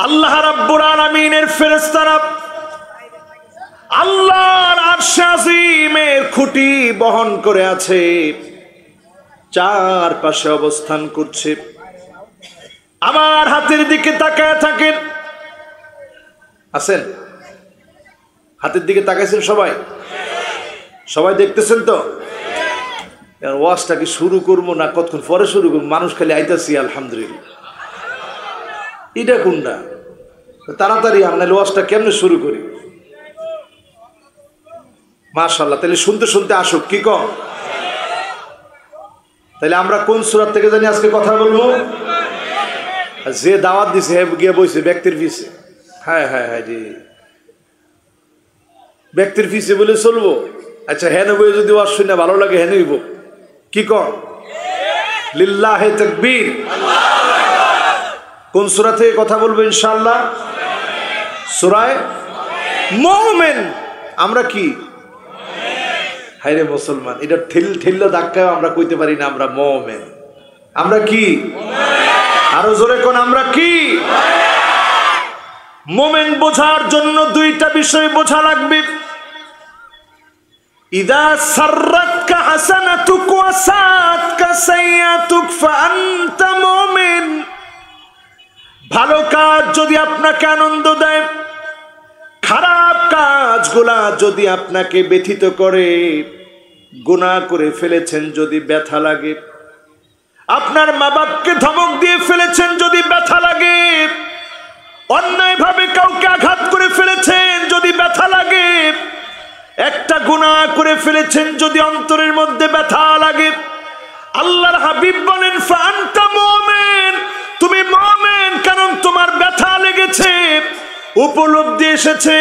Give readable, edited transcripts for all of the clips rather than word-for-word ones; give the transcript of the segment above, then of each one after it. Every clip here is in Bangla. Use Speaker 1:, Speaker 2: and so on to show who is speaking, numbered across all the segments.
Speaker 1: আল্লাহ রাব্বুল আলামিনের ফেরেশতারা আল্লাহর আরশে আজিমের খুঁটি বহন করে আছে, চারপাশে অবস্থান করছে। আমার হাতের দিকে তাকায় থাকেন, আছেন? হাতের দিকে তাকাইছেন সবাই? সবাই দেখতেছেন তো? ওয়াজটা কি শুরু করবো না কতক্ষণ পরে শুরু করবো? মানুষ খালি আইতাছি আলহামদুলিল্লাহ। এটা কোনটা? তাড়াতাড়ি আমরা ওয়াজটা কেমনে শুরু করি? মাশাআল্লাহ, তাহলে শুনতে শুনতে আসুক, কি কম? তাহলে আমরা কোন সূরা থেকে জানি আজকে কথা বলবো? যে দাওয়াত দিছে হে গিয়ে বইছে ব্যক্তির পিছে। হ্যাঁ হ্যাঁ হ্যাঁ জি, ব্যক্তির পিছে বলে চলবো? আচ্ছা হেন বই যদি ওয়াজ শুনে ভালো লাগে হেন হইব, কি কম? লিল্লাহি তাকবীর। কোন সূরা থেকে কথা বলবো ইনশাআল্লাহ? সূরা মুমিন। আমরা কি হায়রে মুসলমান, এটা ঠেল্লা ধাক্কা আমরা কইতে পারি না আমরা মুমিন। আমরা কি? আরো জোরে কোন আমরা কি? মুমিন বোঝার জন্য দুইটা বিষয় বোঝা লাগবে। ইদা সাররাতকা হাসানাতুক ওয়া সাআতকা সাইয়্যাতুক ফাআনতা মুমিন। ভালো কাজ যদি আপনাকে আনন্দ দেয়, খারাপ কাজগুলা যদি আপনাকে ব্যথিত করে, গুনাহ করে ফেলেছেন যদি ব্যথা লাগে, আপনার মা বাপকে ধমক দিয়ে ফেলেছেন যদি ব্যথা লাগে, অন্যায়ভাবে কাউকে আঘাত করে ফেলেছেন যদি ব্যথা লাগে, একটা গুনাহ করে ফেলেছেন যদি অন্তরের মধ্যে ব্যথা লাগে, আল্লাহর হাবিব বলেন ফাআনতা মুমিন, তুমি মুমিন, কারণ তোমার ব্যথা লেগেছে, উপলব্ধি এসেছে,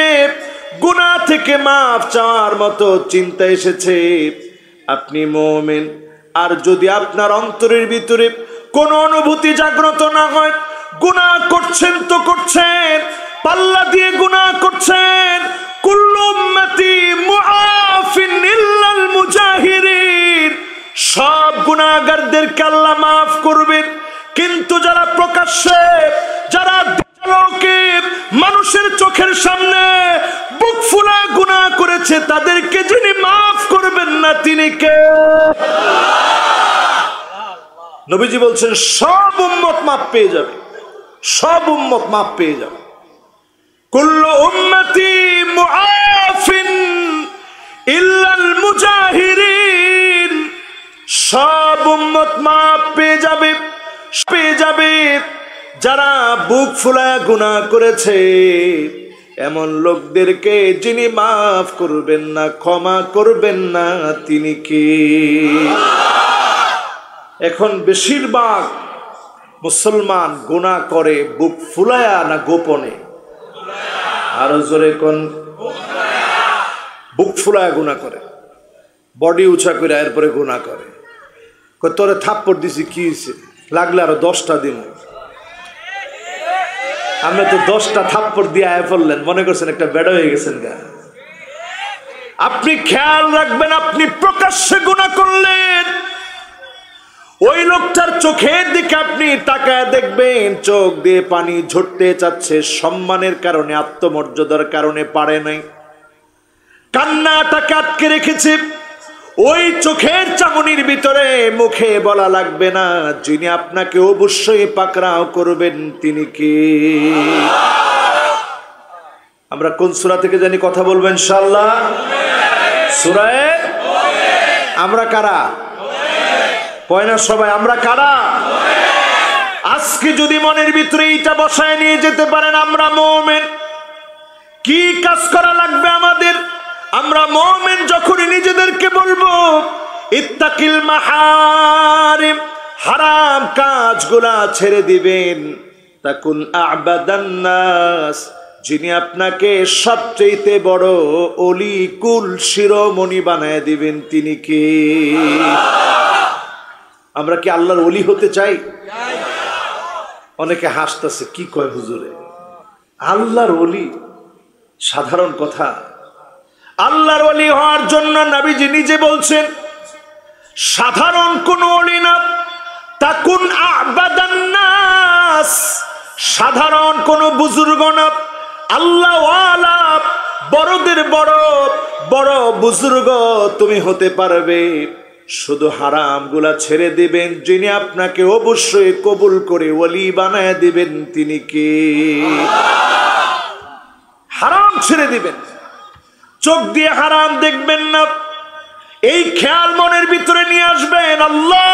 Speaker 1: গুনাহ থেকে মাফ চাওয়ার মতো চিন্তা এসেছে, আপনি মুমিন। আর যদি আপনার অন্তরের ভিতরে কোনো অনুভূতি জাগ্রত না হয়, গুনাহ করছেন তো করছেন, পাল্লা দিয়ে গুনাহ করছেন, কুল্লু উম্মতি মুআফিন ইল্লাল মুজাহিরিন, সব গুনাহগারদেরকে আল্লাহ মাফ করবেন, কিন্তু যারা প্রকাশ্যে, যারা লোকে মানুষের চোখের সামনে বুক ফুলা গুনাহ করেছে, তাদেরকে যিনি মাফ করবেন না তিনি কে? নবীজি বলছেন সব উম্মত মাফ পেয়ে যাবে, সব উম্মত মাফ পেয়ে যাবে। কুল্লু উম্মতি মুআফিন ইল্লাল মুজাহিরিন, সব উম্মত মাফ পেয়ে যাবে, পেয়ে যাবে। যারা বুক ফুলায় গুনাহ করেছে এমন লোকদেরকে যিনি মাফ করবেন না, ক্ষমা করবেন না, তিনি কে? এখন বেশিরভাগ মুসলমান গুনাহ করে বুক ফুলায়া না গোপনে? আরো জোরে কোন? বুক ফুলায়া গুনাহ করে, বডি উঁচা করে এরপরে গুনাহ করে। তোরে থাপ্পড় দিছি কি হয়েছে, লাগলে আরো 10টা দিন। আপনি তো 10টা থাপ্পড় দিয়ে আয় পড়লেন, মনে করছেন একটা বেড়া হয়ে গেছেন গা। আপনি খেয়াল রাখবেন, আপনি প্রকাশ্যে গুনাহ করলেন, ওই লোকটার চোখের দিকে আপনি তাকায় দেখবেন, চোখ দিয়ে পানি ঝরতে চাচ্ছে, সম্মানের কারণে, আত্মমর্যাদার কারণে পারে নাই, কান্নাটাকে আটকে রেখেছে। ওই চোখের চাহনির ভিতরে মুখে বলা লাগবে না, যিনি আপনাকে অবশ্যই পাকড়াও করবেন তিনি কে? আমরা কোন সূরা থেকে জানি কথা বলবো ইনশাআল্লাহ? সূরা আমরা কারা? কয় না সবাই আমরা কারা? আজকে যদি মনের ভিতরে এইটা বসায় নিয়ে যেতে পারেন আমরা মুমিন, কি কাজ করা লাগবে আমাদের? আমরা মুমিন যখনই নিজেদেরকে বলবো ইত্তাকিল মাহারিম, হারাম কাজগুলা ছেড়ে দিবেন, তাকুন আ'বাদান নাস, যিনি আপনাকে সবচেয়ে বড় অলি কুল শিরোমণি বানায় দিবেন তিনি কে? আমরা কি আল্লাহর অলি হতে চাই? অনেকে হাসতেছে, কি কয় হুজুরে, আল্লাহর অলি? সাধারণ কথা। আল্লাহর ওলি হওয়ার জন্য নবীজি নিজে বলছেন সাধারণ কোন ওলি না, তাকুন আ'বাদান নাস, সাধারণ কোন বুজুর্গ না, আল্লাহ ওয়ালা বড়দের বড় বড় বুজুর্গ তুমি হতে পারবে। শুধু হারাম গুলা ছেড়ে দিবেন, যিনি আপনাকে অবশ্যই কবুল করে ওলি বানায় দিবেন তিনি কে? হারাম ছেড়ে দিবেন, চোখ দিয়ে হারাম দেখবেন না, এই খেয়াল মনের ভিতরে নিয়ে আসবেন। আল্লাহ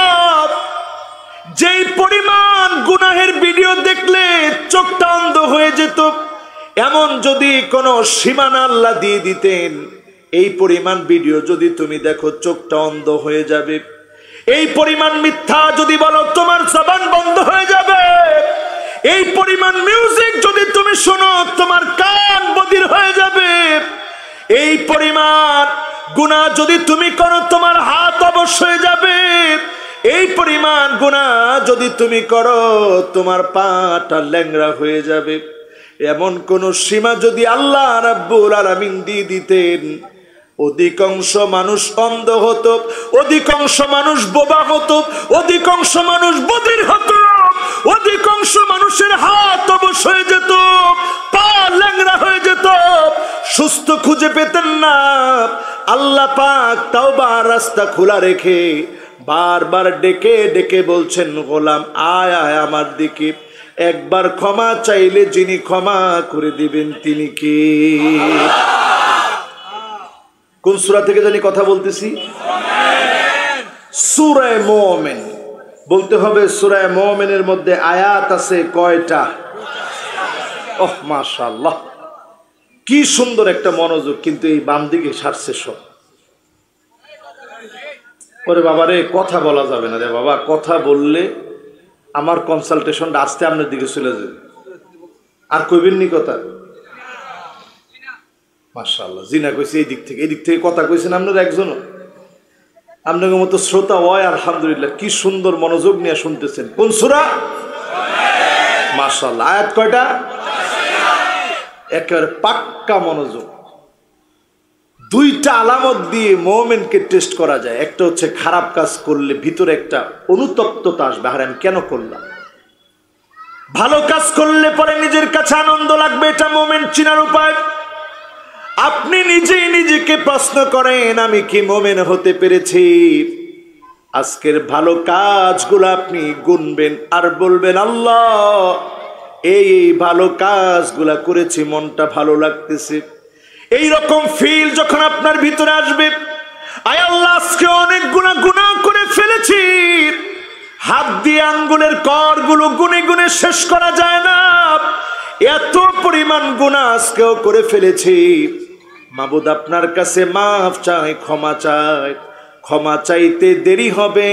Speaker 1: যেই পরিমাণ গুনাহের ভিডিও দেখলে চোখটা অন্ধ হয়ে যেত, এমন যদি কোনো সীমানা আল্লাহ দিয়ে দিতেন, এই পরিমাণ ভিডিও যদি তুমি দেখো চোখটা অন্ধ হয়ে যাবে। এই পরিমাণ মিথ্যা যদি বলো তোমার জবান বন্ধ হয়ে যাবে। এই পরিমাণ মিউজিক যদি তুমি শোনো তোমার কান বধির হয়ে যাবে। এই পরিমাণ গুনাহ যদি তুমি করো তোমার হাত অবশ হয়ে যাবে। এই পরিমাণ গুনাহ যদি তুমি করো তোমার পাটা ল্যাংড়া হয়ে যাবে। এমন কোন সীমা যদি আল্লাহ রাব্বুল আলামিন দিয়ে দিতেন, অধিকাংশ মানুষ অন্ধ হতো, অধিকাংশ মানুষ বোবা হতো, অধিকাংশ মানুষ বধির হতো, অধিকাংশ মানুষের হাত অবশ হয়ে যেত, পা ল্যাংড়া হয়ে যেত, সুস্থ খুঁজে পেতেন না। আল্লাহ পাক তাওবার রাস্তা খোলা রেখে বারবার ডেকে ডেকে বলছেন, গোলাম আয় আয় আমার দিকে, একবার ক্ষমা চাইলে যিনি ক্ষমা করে দিবেন তিনি কে? কোন সূরা থেকে জানি কথা বলতেছি? সূরা মুমিন বলতে হবে। সূরা মুমিনের মধ্যে আয়াত আছে কয়টা? ওহ মাশাআল্লাহ, কি সুন্দর একটা মনোযোগ। কিন্তু এই বাম দিকে সারছে সব। ওরে বাবা রে, কথা বলা যাবে না রে বাবা, কথা বললে আমার কনসালটেশনটা আসতে আপনার দিকে চলে যাবে। আর কইবেন নি কথা? মাশাআল্লাহ, জিনা কইছে এই দিক থেকে কথা কইছেন আপনার একজনও। আপনাদের মতো শ্রোতা হয় আলহামদুলিল্লাহ, কি সুন্দর মনোযোগ নিয়ে শুনতেছেন। কোন সূরা? মাশাআল্লাহ। আয়াত কয়টা? একেবারে পাক্কা মনোযোগ। দুইটা আলামত দিয়ে মুমিনকে টেস্ট করা যায়। একটা হচ্ছে খারাপ কাজ করলে ভিতরে একটা অনুতপ্ততা আসবে, আর আমি কেন করলাম। ভালো কাজ করলে পরে নিজের কাছে আনন্দ লাগবে, এটা মুমিন চিনার উপায়। আপনি নিজেই নিজেকে প্রশ্ন করেন, আমি কি মুমিন হতে পেরেছি? আজকের ভালো কাজগুলো আপনি গুনবেন আর বলবেন, আল্লাহ এই ভালো কাজগুলা করেছি, মনটা ভালো লাগতেছে। এই রকম ফিল যখন আপনার ভিতরে আসবে, আয় আল্লাহ আজকে অনেক গুনাহ করে ফেলেছি, হাত দিয়ে আঙ্গুলের করগুলো গুনে গুনে শেষ করা যায় না, এত পরিমাণ গুনাহ আজকেও করে ফেলেছি। মাবুদ আপনার কাছে মাফ চাই, ক্ষমা চাই। ক্ষমা চাইতে দেরি হবে,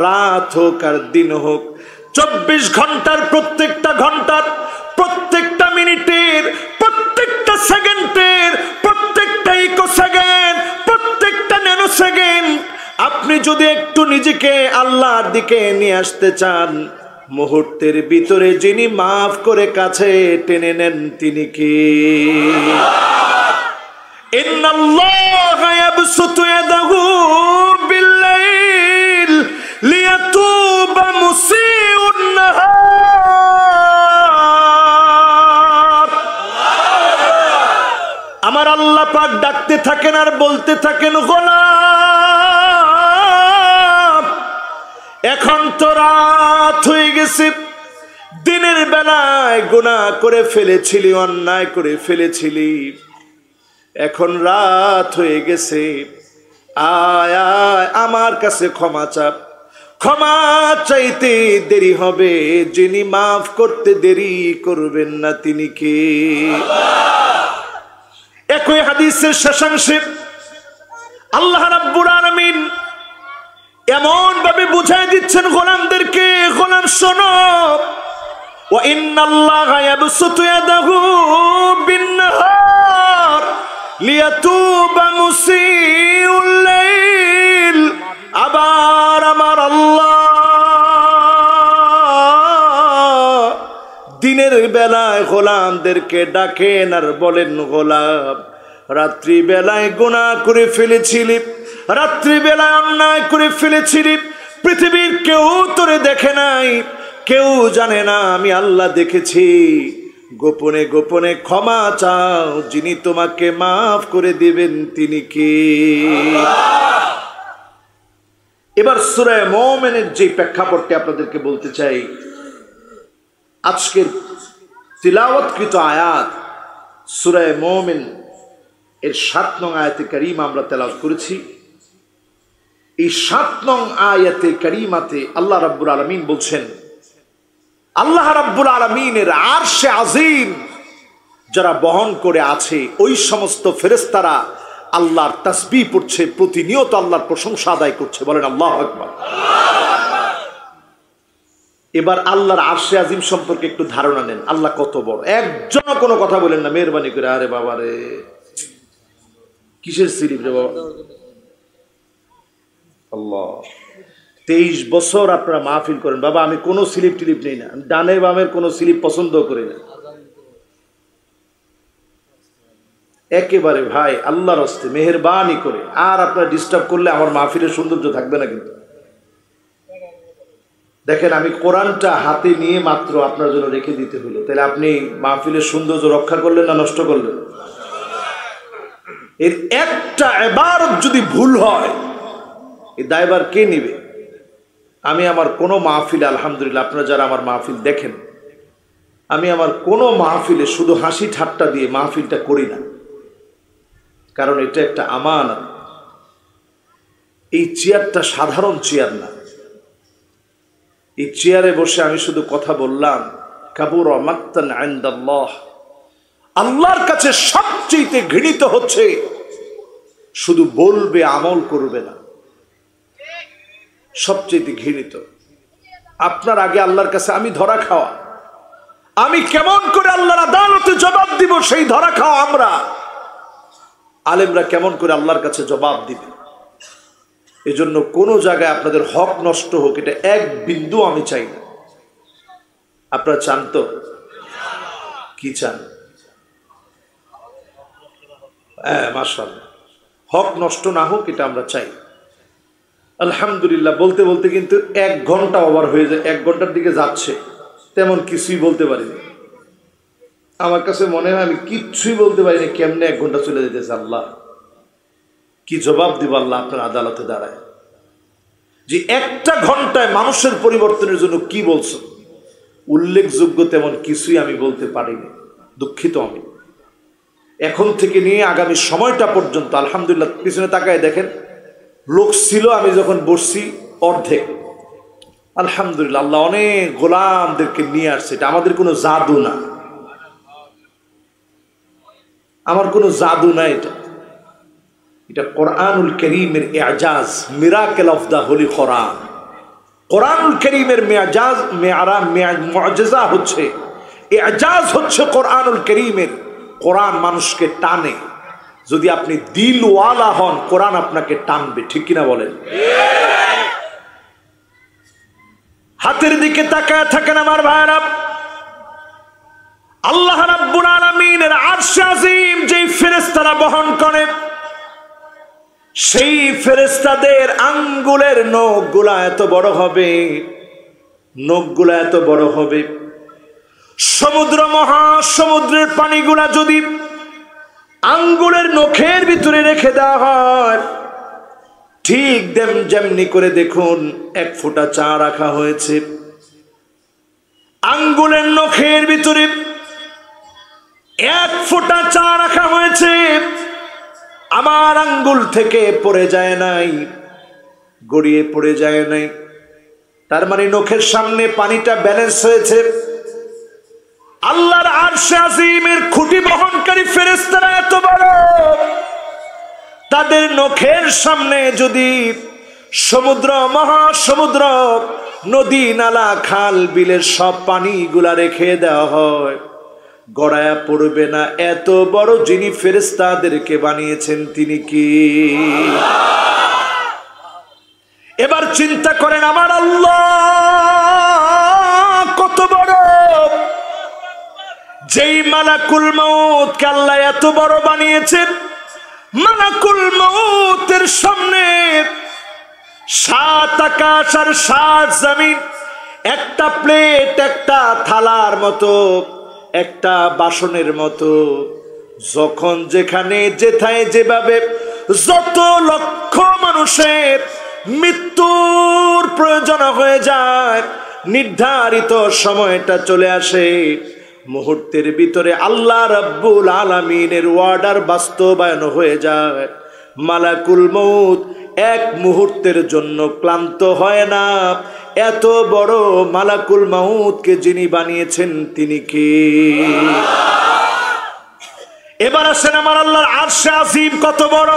Speaker 1: রাত হোক আর দিন হোক। 24 ঘন্টার প্রত্যেকটা ঘন্টার, প্রত্যেকটা মিনিটের, প্রত্যেকটা সেকেন্ডের, প্রত্যেকটা ইকো সেকেন্ড, প্রত্যেকটা ন্যানো সেকেন্ড আপনি যদি একটু নিজেকে আল্লাহর দিকে নিয়ে আসতে চান, মুহূর্তের ভিতরে যিনি মাফ করে কাছে টেনে নেন তিনি কে? ইন্নাল্লাহা ইয়াবসুতু ইয়াদাহু বিল-লাইল লিয়াতুবা মুসিউন নাহার। আমার আল্লাহ পাক ডাকতে থাকেন আর বলতে থাকেন, গোলাম এখন তো রাত হয়ে গেছে, দিনের বেলায় গুনাহ করে ফেলেছিলি, অন্যায় করে ফেলেছিলি, এখন রাত হয়ে গেছে, আয় আয় আমার কাছে ক্ষমা চাপ। ক্ষমা চাইতে দেরি হবে, যিনি মাফ করতে দেরি করবেন না তিনি কে? একই হাদিসের শেষাংশে আল্লাহ রাব্বুল আলামিন এমন ভাবে বুঝাই দিচ্ছেন গোলামদেরকে, গোলাম শোনো, ওয়া ইন্নাল্লাহা ইয়াবসুতু ইয়াদাহু বিন-নাহার লিয়াতুবা মুসিউল লাইল। আবার আমার আল্লাহ দিনের বেলায় গোলামদেরকে ডাকেন আর বলেন, গোলাম রাত্রি বেলায় গুনাহ করে ফেলেছিলি, রাত্রি বেলায় অন্যায় করে ফেলেছিলি, পৃথিবীর কেউ তোরে দেখে নাই, কেউ জানে না, আমি আল্লাহ দেখেছি। গোপনে গোপনে ক্ষমা চাও, যিনি তোমাকে মাফ করে দিবেন তিনি কে? এবার সূরা মুমিনের যে প্রেক্ষাপটটি আপনাদেরকে বলতে চাই, আজকের তিলাওয়াতকৃত আয়াত সূরা মুমিন এর ৭ নং আয়াতে কারিমা আমরা তেলাওয়াত করেছি। এই ৭ নং আয়াতে কারিমাতে আল্লাহ রাব্বুল আলামিন বলছেন, আল্লাহ রাব্বুল আলামিনের আরশে আজিম যারা বহন করে আছে ওই সমস্ত ফেরেশতারা আল্লাহর তাসবিহ পড়ছে, প্রতিনিয়ত আল্লাহর প্রশংসা আদায় করছে। বলেন আল্লাহু আকবার। এবার আল্লাহর আরশে আজিম সম্পর্কে একটু ধারণা নেন। আল্লাহ কত বড়। একজনও কোনো কথা বলেন না মেহেরবানি করে। আরে বাবা রে, কিসের স্লিপ রে বাবা? আল্লাহ, 23 বছর আপনারা মাহফিল করেন বাবা, আমি কোনো স্লিপ টিলিপ নেই না, আমি ডানে বামের কোনো স্লিপ পছন্দ করি না একেবারে। ভাই আল্লাহর হস্তে মেহেরবানি করে, আর আপনারা ডিস্টার্ব করলে আমার মাহফিলের সৌন্দর্য থাকবে না। কিন্তু দেখেন, আমি কোরআনটা হাতে নিয়ে মাত্র আপনার জন্য রেখে দিতে হলো, তাহলে আপনি মাহফিলের সৌন্দর্য রক্ষা করলেন না নষ্ট করলেন? এর একটা ইবারত যদি ভুল হয় এই দায়ভার কে নিবে? আমি আমার কোনো মাহফিলে, আলহামদুলিল্লাহ আপনারা যারা আমার মাহফিল দেখেন, আমি আমার কোনো মাহফিলে শুধু হাসি ঠাট্টা দিয়ে মাহফিলটা করি না, কারণ এটা একটা আমানত। এই চেয়ারটা সাধারণ চেয়ার না। এই চেয়ারে বসে আমি শুধু কথা বললাম, কাবুরা মাকতান ইনদাল্লাহ, আল্লাহর কাছে সবচেয়ে ঘৃণিত হচ্ছে শুধু বলবে আমল করবে না, সবচেয়ে ঘৃণিত। আপনার আগে আল্লাহর কাছে আমি ধরা খাওয়া, আমি কেমন করে আল্লাহর আদালতে জবাব দিব সেই ধরা খাওয়া আমরা। আলেমরা কেমন করে আল্লাহর কাছে জবাব দিবে? এজন্য কোনো জায়গায় আপনাদের হক নষ্ট হোক, এটা এক বিন্দু আমি চাই না। আপনারা চান তো? কি চান? হ্যাঁ, মাশাআল্লাহ, হক নষ্ট না হোক এটা আমরা চাই। আলহামদুলিল্লাহ, বলতে বলতে কিন্তু 1 ঘন্টা ওভার হয়ে যায়, 1 ঘন্টার দিকে যাচ্ছে, তেমন কিছুই বলতে পারিনি। আমার কাছে মনে হয় আমি কিচ্ছুই বলতে পারিনি। কেমনে 1 ঘন্টা চলে যেতেছে। আল্লাহ, কি জবাব দিব আল্লাহ আপনার আদালতে দাঁড়ায় যে 1টা ঘন্টায় মানুষের পরিবর্তনের জন্য কি বলছো? উল্লেখযোগ্য তেমন কিছুই আমি বলতে পারিনি, দুঃখিত আমি। এখন থেকে নিয়ে আগামী সময়টা পর্যন্ত আলহামদুলিল্লাহ, পিছনে তাকায় দেখেন, লোক ছিল আমি যখন বসছি অর্ধেক। আলহামদুলিল্লাহ, আল্লাহ অনেক গোলামদেরকে নিয়ে আসছে। এটা আমাদের কোনো জাদু না, আমার কোনো জাদু না, এটা কোরআনুল কারীমের ইজাজ, miracle of the holy Quran. কোরআনুল কারীমের মেজাজ, মুআজিজা হচ্ছে, ইজাজ হচ্ছে কোরআনুল কারীমের। কোরআন মানুষকে টানে। যদি আপনি দিলওয়ালা হন, কোরআন আপনাকে টানবে। ঠিক কিনা বলেন? হাতের দিকে তাকায় থাকেন আমার ভাইরা। আল্লাহ রাব্বুল আলামিনের আরশ আজিম যেই ফেরেশতারা বহন করে, সেই ফেরেশতাদের আঙ্গুলের নখগুলা এত বড় হবে, নখগুলা এত বড় হবে, সমুদ্র মহাসমুদ্রের পানিগুলা যদি আঙ্গুলের নখের ভিতরে রেখে দেওয়া হয়, ঠিক যেমনি করে দেখুন 1 ফোঁটা চা রাখা হয়েছে, আঙ্গুলের নখের ভিতরে 1 ফোঁটা চা রাখা হয়েছে, আমার আঙ্গুল থেকে পড়ে যায় নাই, গড়িয়ে পড়ে যায় নাই। তার মানে নখের সামনে পানিটা ব্যালেন্স হয়েছে। আল্লাহর আরশে আজিমের খুঁটি বহনকারী ফেরেশতারা এত বড়, তাদের নখের সামনে যদি সমুদ্র মহাসমুদ্র, নদী নালা খাল বিলের সব পানিগুলা রেখে দেওয়া হয়, গড়ায়া পড়বে না। এত বড় যিনি ফেরেশতাদেরকে বানিয়েছেন তিনি কি? এবার চিন্তা করেন আমার আল্লাহ কত বড়। যেই মালাকুল মউতকে আল্লাহ এত বড় বানিয়েছেন, মালাকুল মউতের সামনে 7 আকাশ আর 7 জমিন একটা প্লেট একটা থালার মতো, একটা বাসনের মতো। যখন যেখানে যেথায় যেভাবে যত লক্ষ মানুষের মৃত্যুর প্রয়োজন হয়ে যায়, নির্ধারিত সময়টা চলে আসে, মুহূর্তের ভিতরে আল্লাহ রাব্বুল আলামিনের ওয়ার্ডার বাস্তবায়ন হয়ে যায়। মালাকুল মউত এক মুহূর্তের জন্য ক্লান্ত হয় না। এত বড় মালাকুল মউতকে যিনি বানিয়েছেন তিনি কে? এবার আসেন আমার আল্লাহর আরশে আজিম কত বড়।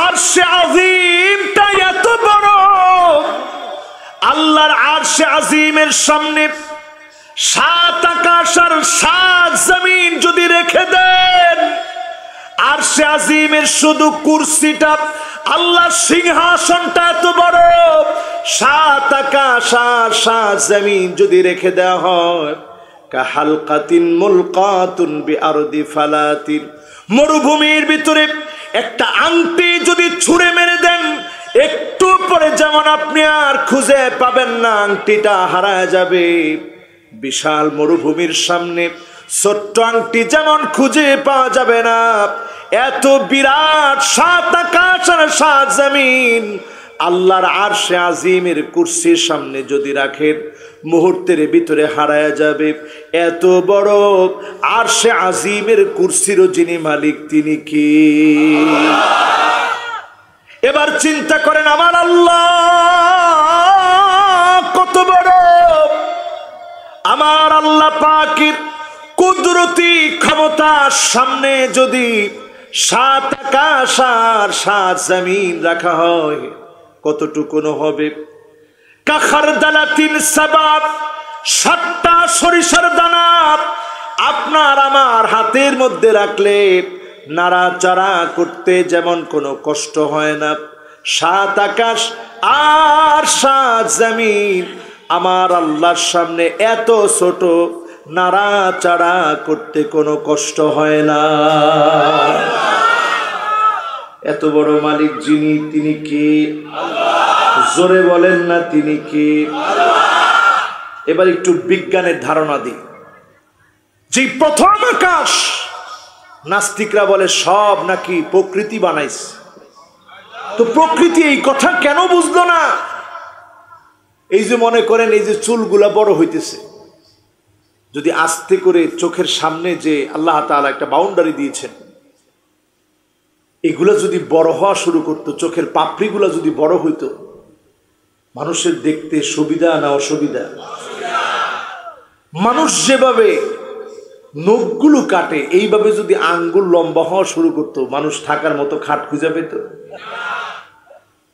Speaker 1: আরশে আজিমটা এত বড়, আল্লাহর আরশে আজিমের সামনে 7 আকাশ আর 7 জমিন যদি রেখে দেন, আরশে আজিমের শুধু কুরসিটা, আল্লাহর সিংহাসনটা এত বড়, 7 আকাশ আর 7 জমিন যদি রেখে দেওয়া হয়, কাহালকাতিন মুলকাতুন বিআরদি ফালাতিন, মরুভূমির ভিতরে একটা আংটি যদি ছুঁড়ে মেরে দেন, একটু পরে যেমন আপনি আর খুঁজে পাবেন না, আংটিটা হারায় যাবে। বিশাল মরুভূমির সামনে ছোট্ট আংটি যেমন খুঁজে পাওয়া যাবে না, এত বিরাট 7 আকাশ আর 7 জমিন আল্লাহর আরশে আজিমের কুরসির সামনে যদি রাখেন, মুহূর্তের ভিতরে হারায় যাবে। এত বড় আরশে আজিমের কুরসিরও যিনি মালিক তিনি কি? এবার চিন্তা করেন আমার আল্লাহ কত বড়। আমার আল্লাহ পাকের কুদরতি ক্ষমতার সামনে যদি 7 আকাশ আর 7 জমিন রাখা হয়, কতটুকুনো হবে? কাখারদালাতিন সাবাব, 7টা সরিষার দানা আপনার আমার হাতের মধ্যে রাখলে নাড়াচাড়া করতে যেমন কোনো কষ্ট হয় না, 7 আকাশ আর 7 জমিন আমার আল্লাহর সামনে এত ছোট, নাড়াচাড়া করতে কোনো কষ্ট হয় না। এত বড় মালিক যিনি, তিনি কে? জোরে বলেন না তিনি কে? এবার একটু বিজ্ঞানের ধারণা দিই। যে প্রথম আকাশ, নাস্তিকরা বলে সব নাকি প্রকৃতি বানাইছে। তো প্রকৃতি এই কথা কেন বুঝলো না? এই যে মনে করেন এই যে চুলগুলা বড় হইতেছে, যদি আস্তে করে চোখের সামনে যে আল্লাহ তাআলা একটা বাউন্ডারি দিয়েছেন, এগুলা যদি বড় হওয়া শুরু করতো, চোখের পাপড়িগুলা যদি বড় হইতো, মানুষের দেখতে সুবিধা না অসুবিধা? মানুষ যেভাবে নখগুলো কাটে, এইভাবে যদি আঙ্গুল লম্বা হওয়া শুরু করতো, মানুষ থাকার মতো খাট খুঁজে পেত?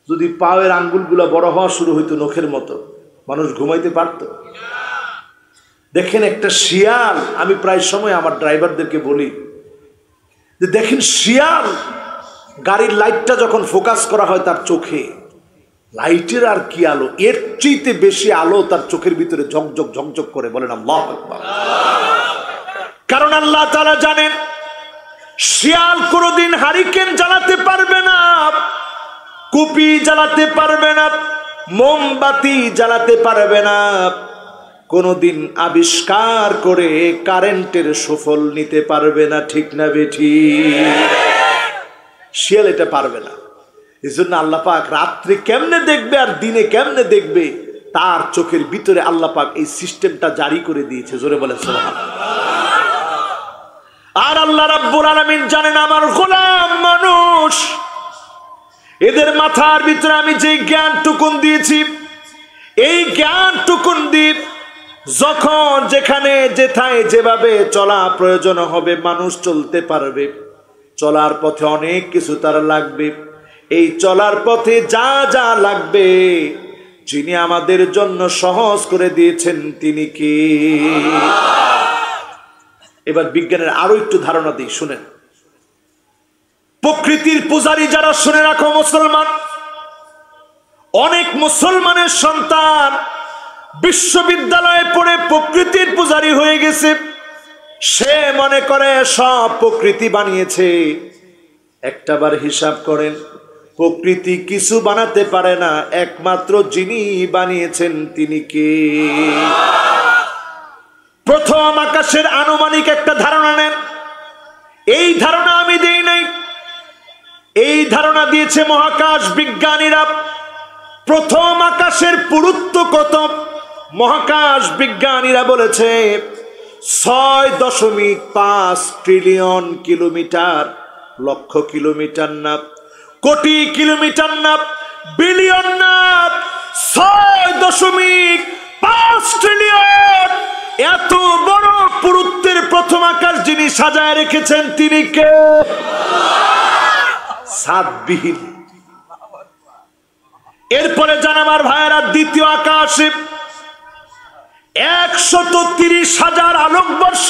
Speaker 1: যদি পায়ের আঙ্গুলগুলা বড় হওয়া শুরু হইতো নখের মতো, মানুষ ঘুমাইতে পারত? দেখেন একটা শিয়াল, আমি প্রায় সময় আমার ড্রাইভারদেরকে বলি যে দেখেন শিয়াল, গাড়ির লাইটটা যখন ফোকাস করা হয় তার চোখে, লাইটের আর কি আলো, এর চেয়ে বেশি আলো তার চোখের ভিতরে ঝকঝক ঝকঝক করে। বলেন আল্লাহু আকবার। কারণ আল্লাহ তাআলা জানেন শিয়াল কোনোদিন হারিকেন জ্বালাতে পারবে না, কুপি জ্বালাতে পারবে না, মোমবাতি জ্বালাতে পারবে না, কোনোদিন আবিষ্কার করে কারেন্টের সুফল নিতে পারবে না। ঠিক না বেঠিক? শিয়াল এটা পারবে না। এই জন্য আল্লাহ পাক রাত্রে কেমনে দেখবে আর দিনে কেমনে দেখবে, তার চোখের ভিতরে আল্লাহ পাক এই সিস্টেমটা জারি করে দিয়েছে। জোরে বলে সুবহানাল্লাহ। আর আল্লাহ রাব্বুল আলামিন জানেন আমার গোলাম মানুষ, এদের মাথার ভিতরে আমি যে জ্ঞান টুকুন দিয়েছি, এই জ্ঞান টুকুন দিয়ে যখন যেখানে যেথায় যেভাবে চলা প্রয়োজন হবে মানুষ চলতে পারবে। চলার পথে অনেক কিছু তার লাগবে, এই চলার পথে যা যা লাগবে যিনি আমাদের জন্য সহজ করে দিয়েছেন তিনি কে? এবার বিজ্ঞানের আরো একটু ধারণা দিই, শুনেন। প্রকৃতির পূজারী যারা, শুনে রাখো মুসলমান, অনেক মুসলমানের সন্তান বিশ্ববিদ্যালয়ে পড়ে প্রকৃতির পূজারী হয়ে গেছে। সে মনে করে সব প্রকৃতি বানিয়েছে। একটাবার হিসাব করেন, প্রকৃতি কিছু বানাতে পারে না, একমাত্র যিনি বানিয়েছেন তিনি কে? প্রথম আকাশের আনুমানিক একটা ধারণা নেন। এই ধারণা আমি দেই নাই, এই ধারণা দিয়েছে মহাকাশ বিজ্ঞানীরা। প্রথম আকাশের পুরুত্ব কত? মহাকাশ বিজ্ঞানীরা বলেছে 6.5 ট্রিলিয়ন কিলোমিটার। লক্ষ কিলোমিটার না, কোটি কিলোমিটার না, বিলিয়ন না, 6.5 ট্রিলিয়ন। এত বড় পুরুত্বের প্রথম আকাশ যিনি সাজায় রেখেছেন তিনি কে? সাতবিহীন। এরপরে জান আমার ভাইয়েরা, দ্বিতীয় আকাশে 130,000 আলোকবর্ষ।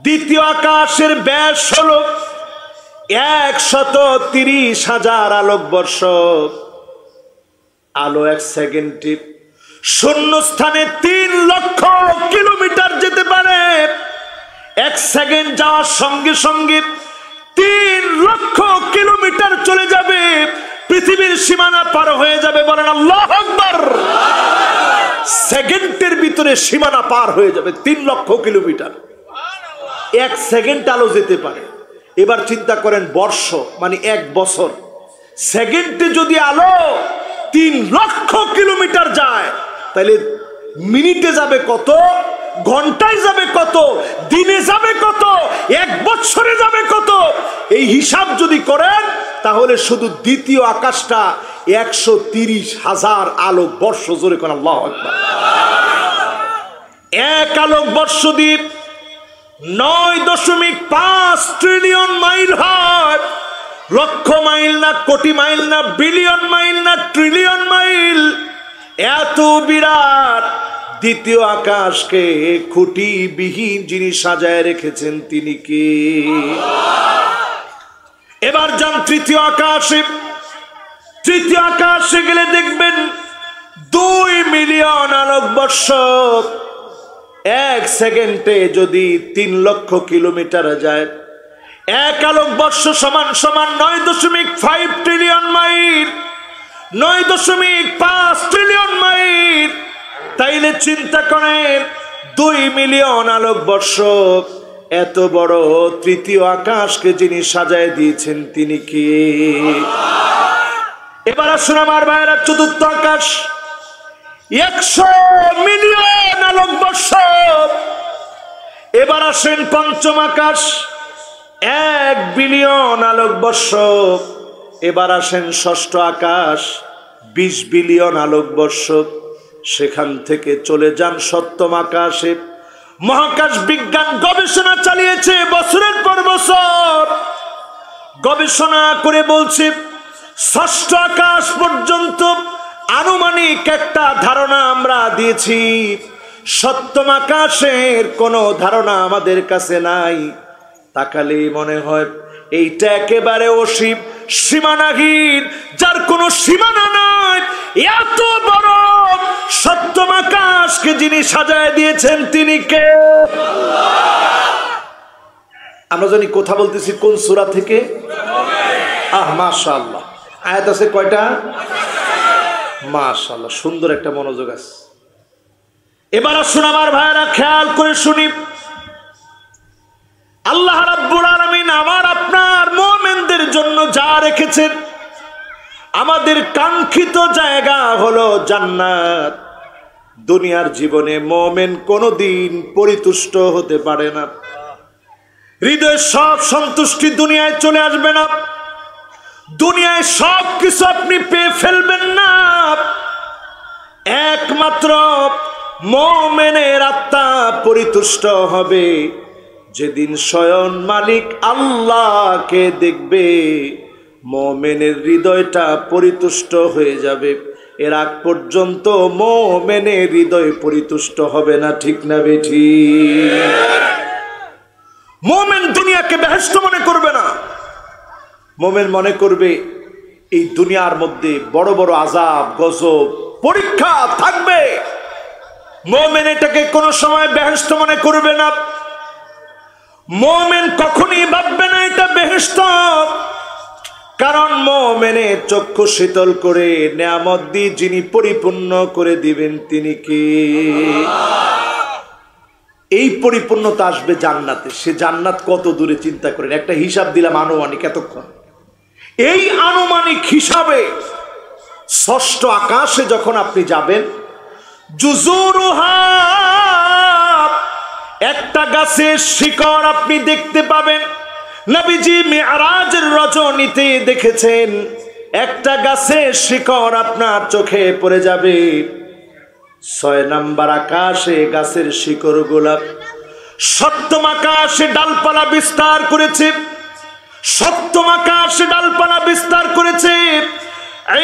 Speaker 1: দ্বিতীয় আকাশের ব্যাস হলো 130,000 আলোকবর্ষ। আলো 1 সেকেন্ডে শূন্য স্থানে 3 লক্ষ কিলোমিটার যেতে পারে। 1 সেকেন্ড যাওয়ার সঙ্গে সঙ্গে 3 লক্ষ কিলোমিটার চলে যাবে, পৃথিবীর সীমানা পার হয়ে যাবে। বলেন আল্লাহু আকবার। সেকেন্ডের ভিতরে সীমানা পার হয়ে যাবে 3 লক্ষ কিলোমিটার। 1 সেকেন্ড আলো যেতে পারে। এবার চিন্তা করেন, বর্ষ মানে 1 বছর। সেকেন্ডে যদি আলো 3 লক্ষ কিলোমিটার যায়, তাহলে মিনিটে যাবে কত, ঘন্টায় যাবে কত, দিনে যাবে কত, 1 বছরে যাবে কত? এই হিসাব যদি করেন তাহলে শুধু দ্বিতীয় আকাশটা 130,000 আলোক বর্ষ। জোরে কোন আল্লাহু আকবার। 1 আলোক বর্ষ দ্বীপ 9.5 ট্রিলিয়ন মাইল হয়। লক্ষ মাইল না, কোটি মাইল না, বিলিয়ন মাইল না, ট্রিলিয়ন মাইল। এত বিরাট দ্বিতীয় আকাশকে খুঁটিবিহীন যিনি সাজায় রেখেছেন তিনি কে? এবার যান তৃতীয় আকাশে। তৃতীয় আকাশে গেলে দেখবেন 2 মিলিয়ন আলোকবর্ষ। 1 সেকেন্ডে যদি 3 লক্ষ কিলোমিটার যায়, 1 আলোকবর্ষ সমান সমান 9.5 ট্রিলিয়ন মাইল। 9.5 trillion mile. তাইলে চিন্তা করেন, 2 মিলিয়ন আলোকবর্ষ। এত বড় তৃতীয় আকাশকে যিনি সাজায় দিয়েছেন তিনি কে? এবার আসুন আমার ভাইয়েরা, চতুর্থ আকাশ 100 মিলিয়ন আলোকবর্ষ। এবার আসেন পঞ্চম আকাশ 1 বিলিয়ন আলোকবর্ষ। এবার আসেন ষষ্ঠ আকাশ 20 বিলিয়ন আলোকবর্ষ। সেখান থেকে চলে যান সপ্তম আকাশে। মহাকাশ বিজ্ঞান গবেষণা চালিয়েছে বছরের পর বছর, গবেষণা করে বলছে ষষ্ঠ আকাশ পর্যন্ত আনুমানিক একটা ধারণা আমরা দিয়েছি। সপ্তম আকাশের কোনো ধারণা আমাদের কাছে নাই। তাকালে মনে হয় এইটা একেবারে অসীম, সীমানাহীন, যার কোনো সীমানা নাই। এত বড় সপ্তম আকাশকে যিনি সাজায় দিয়েছেন তিনি কে? আমরা জানি কথা বলতেছি কোন সূরা থেকে? মাশাআল্লাহ। আয়াত আছে কয়টা? মাশাআল্লাহ, সুন্দর একটা মনোযোগ আছে। এবার আসুন আমার ভাইরা, খেয়াল করে শুনি। আল্লাহ রাব্বুল আলামিন আমার আপনার মুমিনদের জন্য যা রেখেছেন, আমাদের কাঙ্ক্ষিত জায়গা হলো জান্নাত। দুনিয়ার জীবনে মুমিন কোনোদিন পরিতুষ্ট হতে পারে না। হৃদয়ের সব সন্তুষ্টি দুনিয়ায় চলে আসবে না। দুনিয়ায় সব কিছু আপনি পেয়ে ফেলবেন না। একমাত্র মুমিনের আত্মা পরিতুষ্ট হবে যেদিন স্বয়ং মালিক আল্লাহকে দেখবে। মুমিনের হৃদয়টা পরিতুষ্ট হয়ে যাবে। এর আগ পর্যন্ত মুমিনের হৃদয় পরিতুষ্ট হবে না। ঠিক না বেঠি? মুমিন দুনিয়াকে বেহেশত মনে করবে না। মুমিন মনে করবে এই দুনিয়ার মধ্যে বড় বড় আযাব, গজব, পরীক্ষা থাকবে। মুমিন এটাকে কোনো সময় বেহেশত মনে করবে না। মুমিন কখনই ভাববে না এটা বেহেশত। কারণ মুমিনের চক্ষু শীতল করে নিয়ামত দিয়ে যিনি পরিপূর্ণ করে দিবেন তিনি কে? এই পরিপূর্ণতা আসবে জান্নাতে। সে জান্নাত কত দূরে চিন্তা করেন, একটা হিসাব দিলাম আনুমানিক এতক্ষণ। এই আনুমানিক হিসাবে ষষ্ঠ আকাশে যখন আপনি যাবেন, জুজুরুহা, একটা গাছের শিকড় আপনি দেখতে পাবেন। নবীজি মিরাজের রজনীতে দেখেছেন একটা গাছের শিকড় আপনার চোখে পড়ে যাবে। 6 নম্বর আকাশে গাছের শিকড় গোলাপ, সপ্তম আকাশে ডালপালা বিস্তার করেছে, সপ্তম আকাশে ডালপালা বিস্তার করেছে।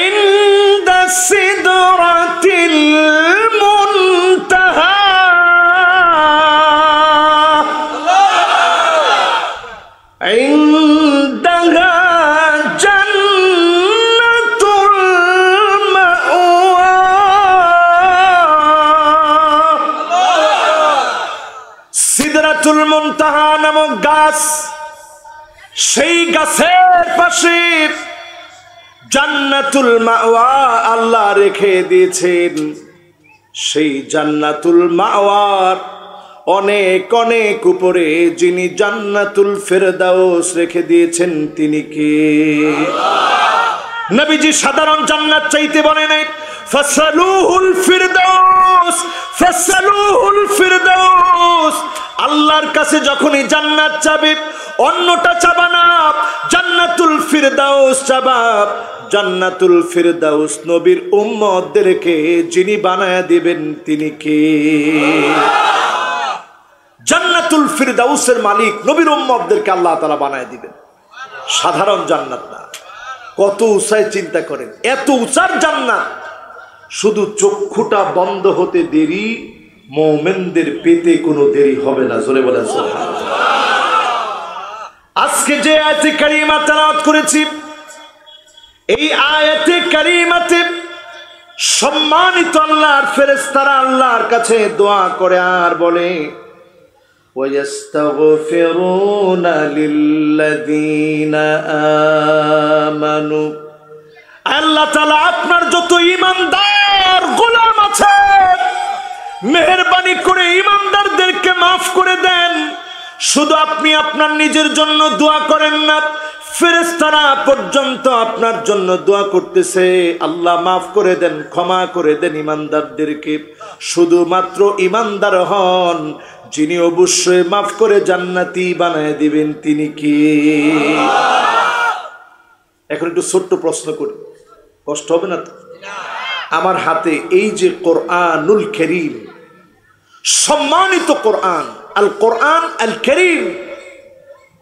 Speaker 1: ইনদা সিদরাতিল মুনতাহা, ইনদাহা জান্নাতুল মাওয়া। সিদরাতুল মুনতাহা নামক গাছ, সেই গাছের পাশে জান্নাতুল মাওয়া আল্লাহ রেখে দিয়েছেন। সেই জান্নাতুল মাওয়ার অনেক অনেক উপরে যিনি জান্নাতুল ফেরদাউস রেখে দিয়েছেন তিনি কে? নবীজি সাধারণ জান্নাত চাইতে বলে নাই, ফাসালুহুল ফিরদাউস, ফাসালুহুল ফিরদাউস। আল্লাহর কাছে যখনই জান্নাত চাবে অন্যটা চাবা না, জান্নাতুল ফিরদাউস চাবা। জান্নাতুল ফিরদাউস নবীর উম্মতদেরকে যিনি বানায়া দিবেন তিনি কে? জান্নাতুল ফিরদাউসের মালিক নবীর উম্মতদেরকে আল্লাহ তাআলা বানায় দিবেন। সাধারণ জান্নাত না, কত উঁচায় চিন্তা করেন। এত উঁচার জান্নাত, শুধু চক্ষুটা বন্ধ হতে দেরি, মুমিনদের পেতে কোনো দেরি হবে না। জোরে বলেন সুবহানাল্লাহ। আজকে যে আয়াতে কারিমা তেলাওয়াত করেছি, এই আয়াতে কারিমাতে সম্মানিত আল্লাহর ফেরেশতারা আল্লাহর কাছে দোয়া করে আর বলে, ওয়াস্তাগফিরুনা লিল্লাযীনা আমানু। আল্লাহ তাআলা আপনার যত ঈমানদার গোলাম আছে, মেহেরবানি করে ঈমানদারদেরকে মাফ করে দেন। শুধু আপনি আপনার নিজের জন্য দোয়া করেন না, ফেরেশতারা পর্যন্ত আপনার জন্য দোয়া করতেছে, আল্লাহ মাফ করে দেন, ক্ষমা করে দেন ঈমানদারদেরকে। শুধুমাত্র ঈমানদার হন, যিনি অবশ্যই মাফ করে জান্নাতি বানায় দিবেন তিনি কি? এখন একটু ছোট্ট প্রশ্ন করি, কষ্ট হবে না তো? আমার হাতে এই যে কোরআনুল কারীম, সম্মানিত কোরআন, আল কোরআন আল কারীম,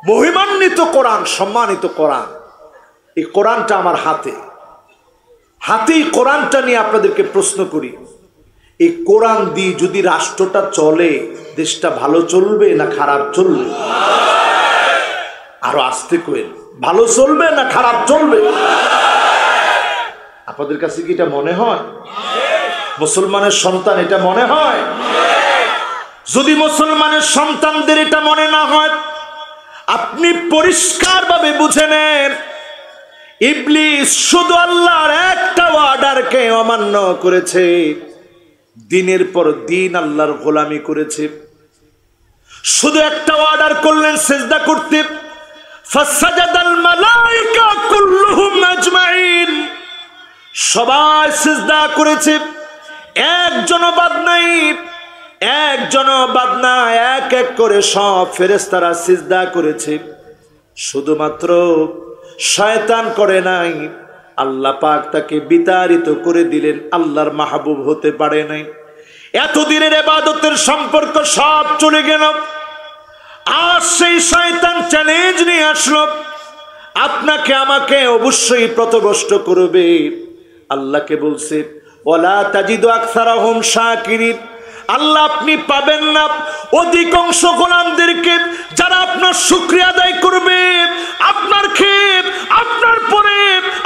Speaker 1: মহিমান্বিত কোরআন, সম্মানিত কোরআন, এই কোরআনটা আমার হাতেই কোরআনটা নিয়ে আপনাদেরকে প্রশ্ন করি, এই কোরআন দিয়ে যদি রাষ্ট্রটা চলে, দেশটা ভালো চলবে না খারাপ চলবে? আরো আস্তে কইন, ভালো চলবে না খারাপ চলবে? আপনাদের কাছে কি এটা মনে হয়? মুসলমানের সন্তান এটা মনে হয়? যদি মুসলমানের সন্তানদের এটা মনে না হয়, আপনি পরিষ্কারভাবে বুঝে নেন, ইবলিস শুধু আল্লাহর একটা অর্ডারকে অমান্য করেছে, দিনের পর দিন আল্লাহর গোলামি করেছে। শুধু একটা অর্ডার করলেন সিজদা করতে, ফাসাজাদাল মালায়েকা কুল্লুহুম আজমাইন, সবাই সিজদা করেছে, একজনও বাদ নাই, একজনও বাদ না, এক এক করে সব ফেরেশতারা সিজদা করেছে। শুধুমাত্র শয়তান করে নাই, আল্লাহ পাক তাকে বিতাড়িত করে দিলেন, আল্লাহর মাহবুব হতে পারে নাই। এতদিনের ইবাদতের সম্পর্ক সব চলে গেল। আর সেই শয়তান চ্যালেঞ্জ নিয়ে আসলো, আপনাকে আমাকে অবশ্যই পথভ্রষ্ট করবে। আল্লাহকে বলছে, ওয়ালা তাজিদু আকসারাহুম শাকিরিন, আল্লাহ আপনি পাবেন না অধিকাংশ গোলামদেরকে যারা আপনার শুকরিয়া আদায় করবে, আপনার খেত, আপনার পরে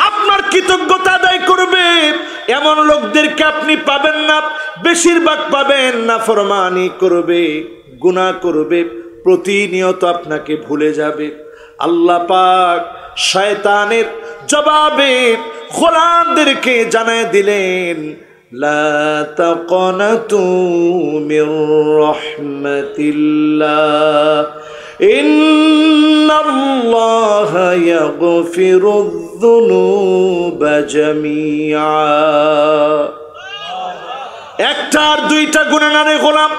Speaker 1: আপনার কৃতজ্ঞতা আদায় করবে, এমন লোকদেরকে আপনি পাবেন না। বেশিরভাগ পাবেন নাফরমানি করবে, গুনাহ করবে, প্রতিনিয়ত আপনাকে ভুলে যাবে। আল্লাহ পাক শয়তানের জবাবে গোলামদেরকে জানায় দিলেন, লা তাকনাতু মির রাহমাতিল্লাহ ইন্নাল্লাহা ইয়াগফিরুয-যুনুবা জামিআ। একটা আর দুইটা গুনাহ না রে গোলাম,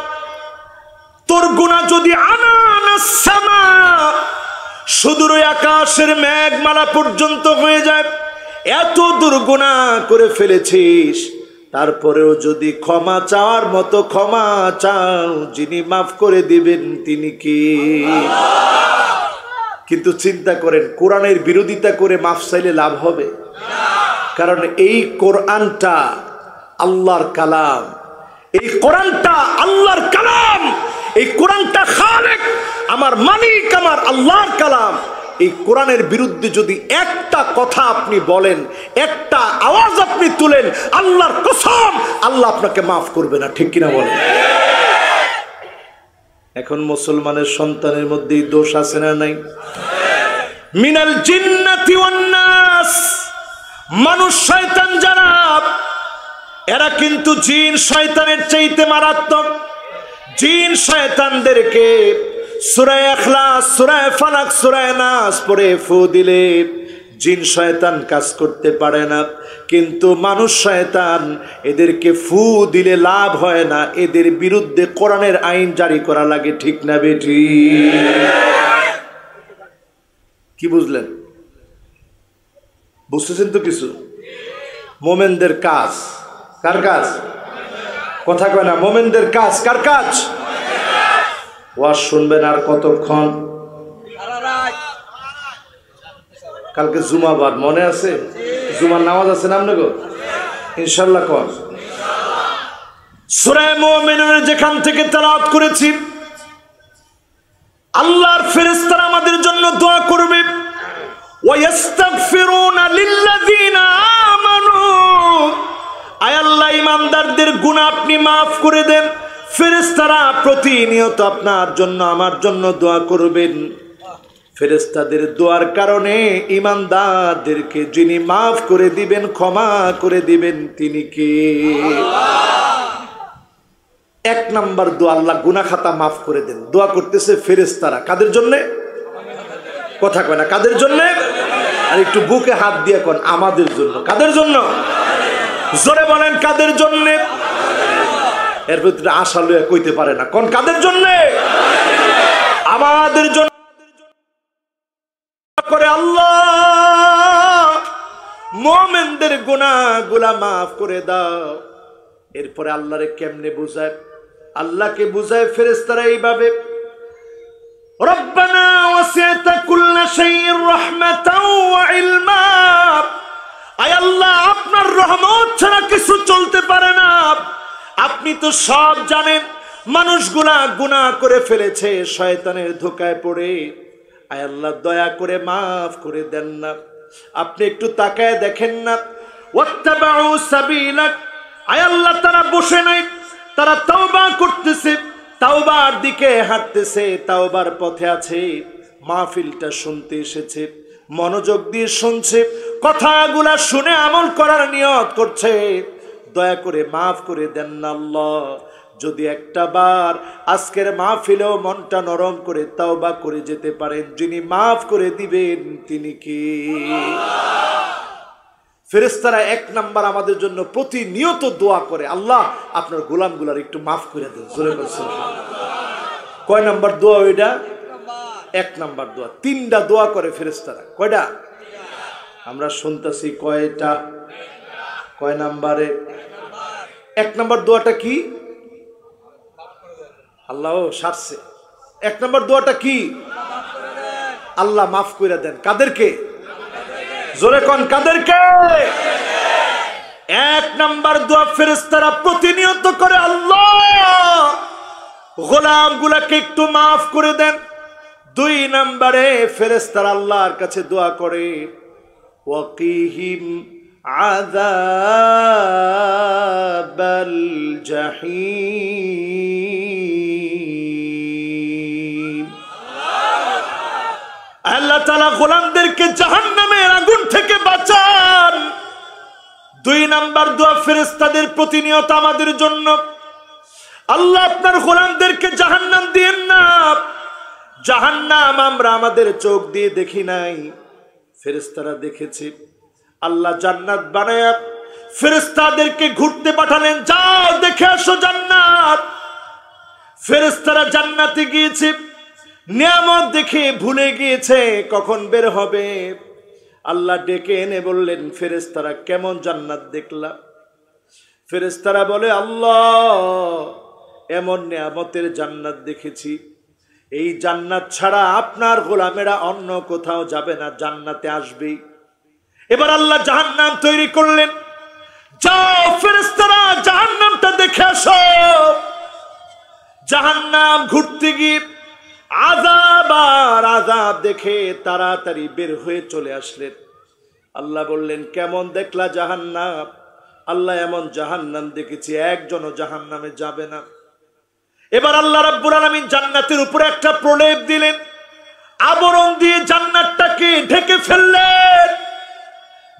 Speaker 1: তোর গুনাহ যদি আনানাস সামা, সুদূর আকাশের মেঘমালা পর্যন্ত হয়ে যায়, এত দূর গুনাহ করে ফেলেছিস, তারপরেও যদি ক্ষমা চাওয়ার মতো ক্ষমা চাও, যিনি মাফ করে দিবেন তিনি কে? কিন্তু চিন্তা করেন, কোরআনের বিরোধিতা করে মাফ চাইলে লাভ হবে? কারণ এই কোরআনটা আল্লাহর কালাম, এই কোরআনটা আল্লাহর কালাম, এই কোরআনটা খালেক, আমার মালিক, আমার আল্লাহর কালাম। এই কোরআনের বিরুদ্ধে যদি একটা কথা আপনি বলেন, একটা আওয়াজ আপনি তুলেন, আল্লাহর কসম আল্লাহ আপনাকে মাফ করবে না, ঠিক কিনা বলেন? এখন মুসলমানের সন্তানের মধ্যে দোষ আছে না নাই? মিনাল জিন্নাতি ওয়ান নাস, মানুষ শয়তান যারা, এরা কিন্তু জিন শয়তানের চাইতে মারাত্মক। জিন শয়তানদেরকে সূরা ইখলাস, সূরা ফালাক, সূরা নাস পড়ে ফু দিলে জিন শয়তান কাজ করতে পারে না, কিন্তু মানুষ শয়তান, এদেরকে ফু দিলে লাভ হয় না, এদের বিরুদ্ধে কোরআনের আইন জারি করা লাগে, ঠিক না বেটি? কি বুঝলেন? বুঝতেছেন তো কিছু? মোমেনদের কাজ কার কাজ? কথা কয় না, মোমেনদের কাজ কার কাজ? ওয়াজ শুনবেন আর কতক্ষণ? কালকে জুমাবার মনে আছে? জুমার নামাজ আছে না আপনাকে? ইনশাআল্লাহ কর। সূরা মুমিনুন যেখান থেকে তেলাওয়াত করেছি, আল্লাহর ফেরেশতারা আমাদের জন্য দোয়া করবে, ওয়া ইস্তাগফিরুনা লিল্লাযিনা আমানু, আয় আল্লাহ ঈমানদারদের গুনাহ আপনি maaf করে দেন। ফেরেশতারা প্রতিনিয়ত আপনার জন্য আমার জন্য দোয়া করবেন। ফেরেশতাদের দোয়ার কারণে ঈমানদারদেরকে যিনি maaf করে দিবেন, ক্ষমা করে দিবেন, তিনি কে? এক নাম্বার দোয়া, আল্লাহ গুনাহ খাতা maaf করে দেন। দোয়া করতেছে ফেরেশতারা কাদের জন্য? কথা কয় না, কাদের জন্য? আর একটু বুকে হাত দিয়ে কোন, আমাদের জন্য। কাদের জন্য? জোরে বলেন, কাদের জন্য? এর ভিতরে আশা লইয়া কইতে পারে না, কোন কাদের জন্য? আমাদের জন্য। করে আল্লাহ মুমিনদের গুনাহগুলা maaf করে দাও। এরপরে আল্লাহরে কেমনে বুঝায়? আল্লাহকে বুঝায় ফেরেশতারা এইভাবে, রব্বানা ওয়াসি'তা কুল্লা শাইইন রাহমাতাও ওয়া ইলমা, আয় আল্লাহ আপনার রহমত ছাড়া কিছু চলতে পারে না, আপনি তো সব জানেন। মানুষগুলা গুনাহ করে ফেলেছে শয়তানের ধোঁকায় পড়ে, আয় আল্লাহ দয়া করে maaf করে দেন না। আপনি একটু তাকায় দেখেন না, ওয়াত্তাবাউ সাবিলাক, আয় আল্লাহ তারা বসে নাই, তারা তাওবা করতেছে, তাওবার দিকে হাঁটতেছে, তাওবার পথে আছে, মাহফিলটা শুনতে এসেছে, মনোযোগ দিয়ে শুনছে, কথাগুলা শুনে আমল করার নিয়ত করছে। দয়া করে maaf করে দেন না আল্লাহ। যদি একটা বার আজকের মাহফিলেও মনটা নরম করে তাওবা করে যেতে পারেন, যিনি maaf করে দিবেন তিনি কে? ফেরেশতারা এক নাম্বার আমাদের জন্য প্রতিনিয়ত দোয়া করে, আল্লাহ আপনার গোলামগুলার একটু maaf করে দেন। জোরে বলেন সুবহানাল্লাহ। কয় নাম্বার দোয়া ওইটা? এক নাম্বার দোয়া। তিনটা দোয়া করে ফেরেশতারা। কয়টা? আমরা শুনতেছি কয়টা? কয় নাম্বারে? এক নাম্বার দোয়াটা কি? আল্লাহ সারছে। এক নাম্বার দোয়াটা কি? আল্লাহ maaf করে দেন। কাদেরকে? জোরে কোন, কাদেরকে? এক নাম্বার দোয়া ফেরেশতারা প্রতিনিয়ত করে, আল্লাহ গোলামগুলাকে একটু maaf করে দেন। দুই নাম্বারে ফেরেশতারা আল্লাহর কাছে দোয়া করে, ওয়াকিহিম আযাবাল জাহিম, আল্লাহ তাআলা গোলামদেরকে জাহান্নামের আগুন থেকে বাঁচান। দুই নাম্বার দোয়া ফেরেশতাদের প্রতিনিয়ত আমাদের জন্য, আল্লাহ আপনার গোলামদেরকে জাহান্নাম দিয়েন না। জাহান্নাম আমরা আমাদের চোখ দিয়ে দেখি নাই, ফেরেশতারা দেখেছে। আল্লাহ জান্নাত বানায়া ফেরেশতাদেরকে ঘুরতে পাঠালেন, যাও দেখে আসো জান্নাত। ফেরেশতারা জান্নাতে গিয়েছে, নিয়ামত দেখে ভুলে গিয়েছে কখন বের হবে। আল্লাহ ডেকে এনে বললেন, ফেরেশতারা কেমন জান্নাত দেখলা? ফেরেশতারা বলে, আল্লাহ এমন নিয়ামতের জান্নাত দেখেছি, এই জান্নাত ছাড়া আপনার গোলামেরা অন্য কোথাও যাবে না, জান্নাতে আসবেই। এবার আল্লাহ জাহান্নাম তৈরি করলেন, যাও ফেরেশতারা জাহান্নামটা দেখে আসো। জাহান্নাম ঘুরতে গিয়ে আযাব আর আযাব দেখে তাড়াতাড়ি বের হয়ে চলে আসলেন। আল্লাহ বললেন, কেমন দেখলা জাহান্নাম? আল্লাহ এমন জাহান্নাম দেখেছি, একজনও জাহান্নামে যাবে না। এবার আল্লাহ রাব্বুল আলামিন জান্নাতের উপরে একটা প্রলেপ দিলেন, আবরণ দিয়ে জান্নাতটাকে ঢেকে ফেললেন,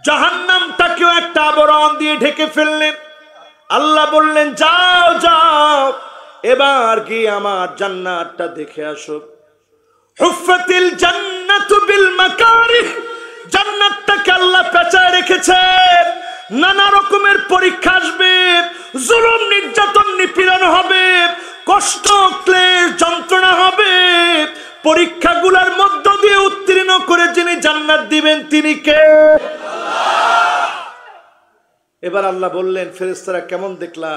Speaker 1: জাহান্নামটাকেও একটা আবরণ দিয়ে ঢেকে ফেললেন। আল্লাহ বললেন, যাও যাও এবার গিয়ে আমার জান্নাতটা দেখে আসো। হুফাতিল জান্নাতু বিল মাকারিহ, জান্নাতটাকে আল্লাহ পেঁচায় রেখেছেন। নানা রকমের পরীক্ষা আসবে, জুলুম নির্যাতন নিপীড়ন হবে, কষ্ট ক্লেশ যন্ত্রণা হবে। পরীক্ষাগুলোর মধ্য দিয়ে উত্তীর্ণ করে যিনি জান্নাত দিবেন তিনি কে? এবার আল্লাহ বললেন, ফেরেশতারা কেমন দেখলা?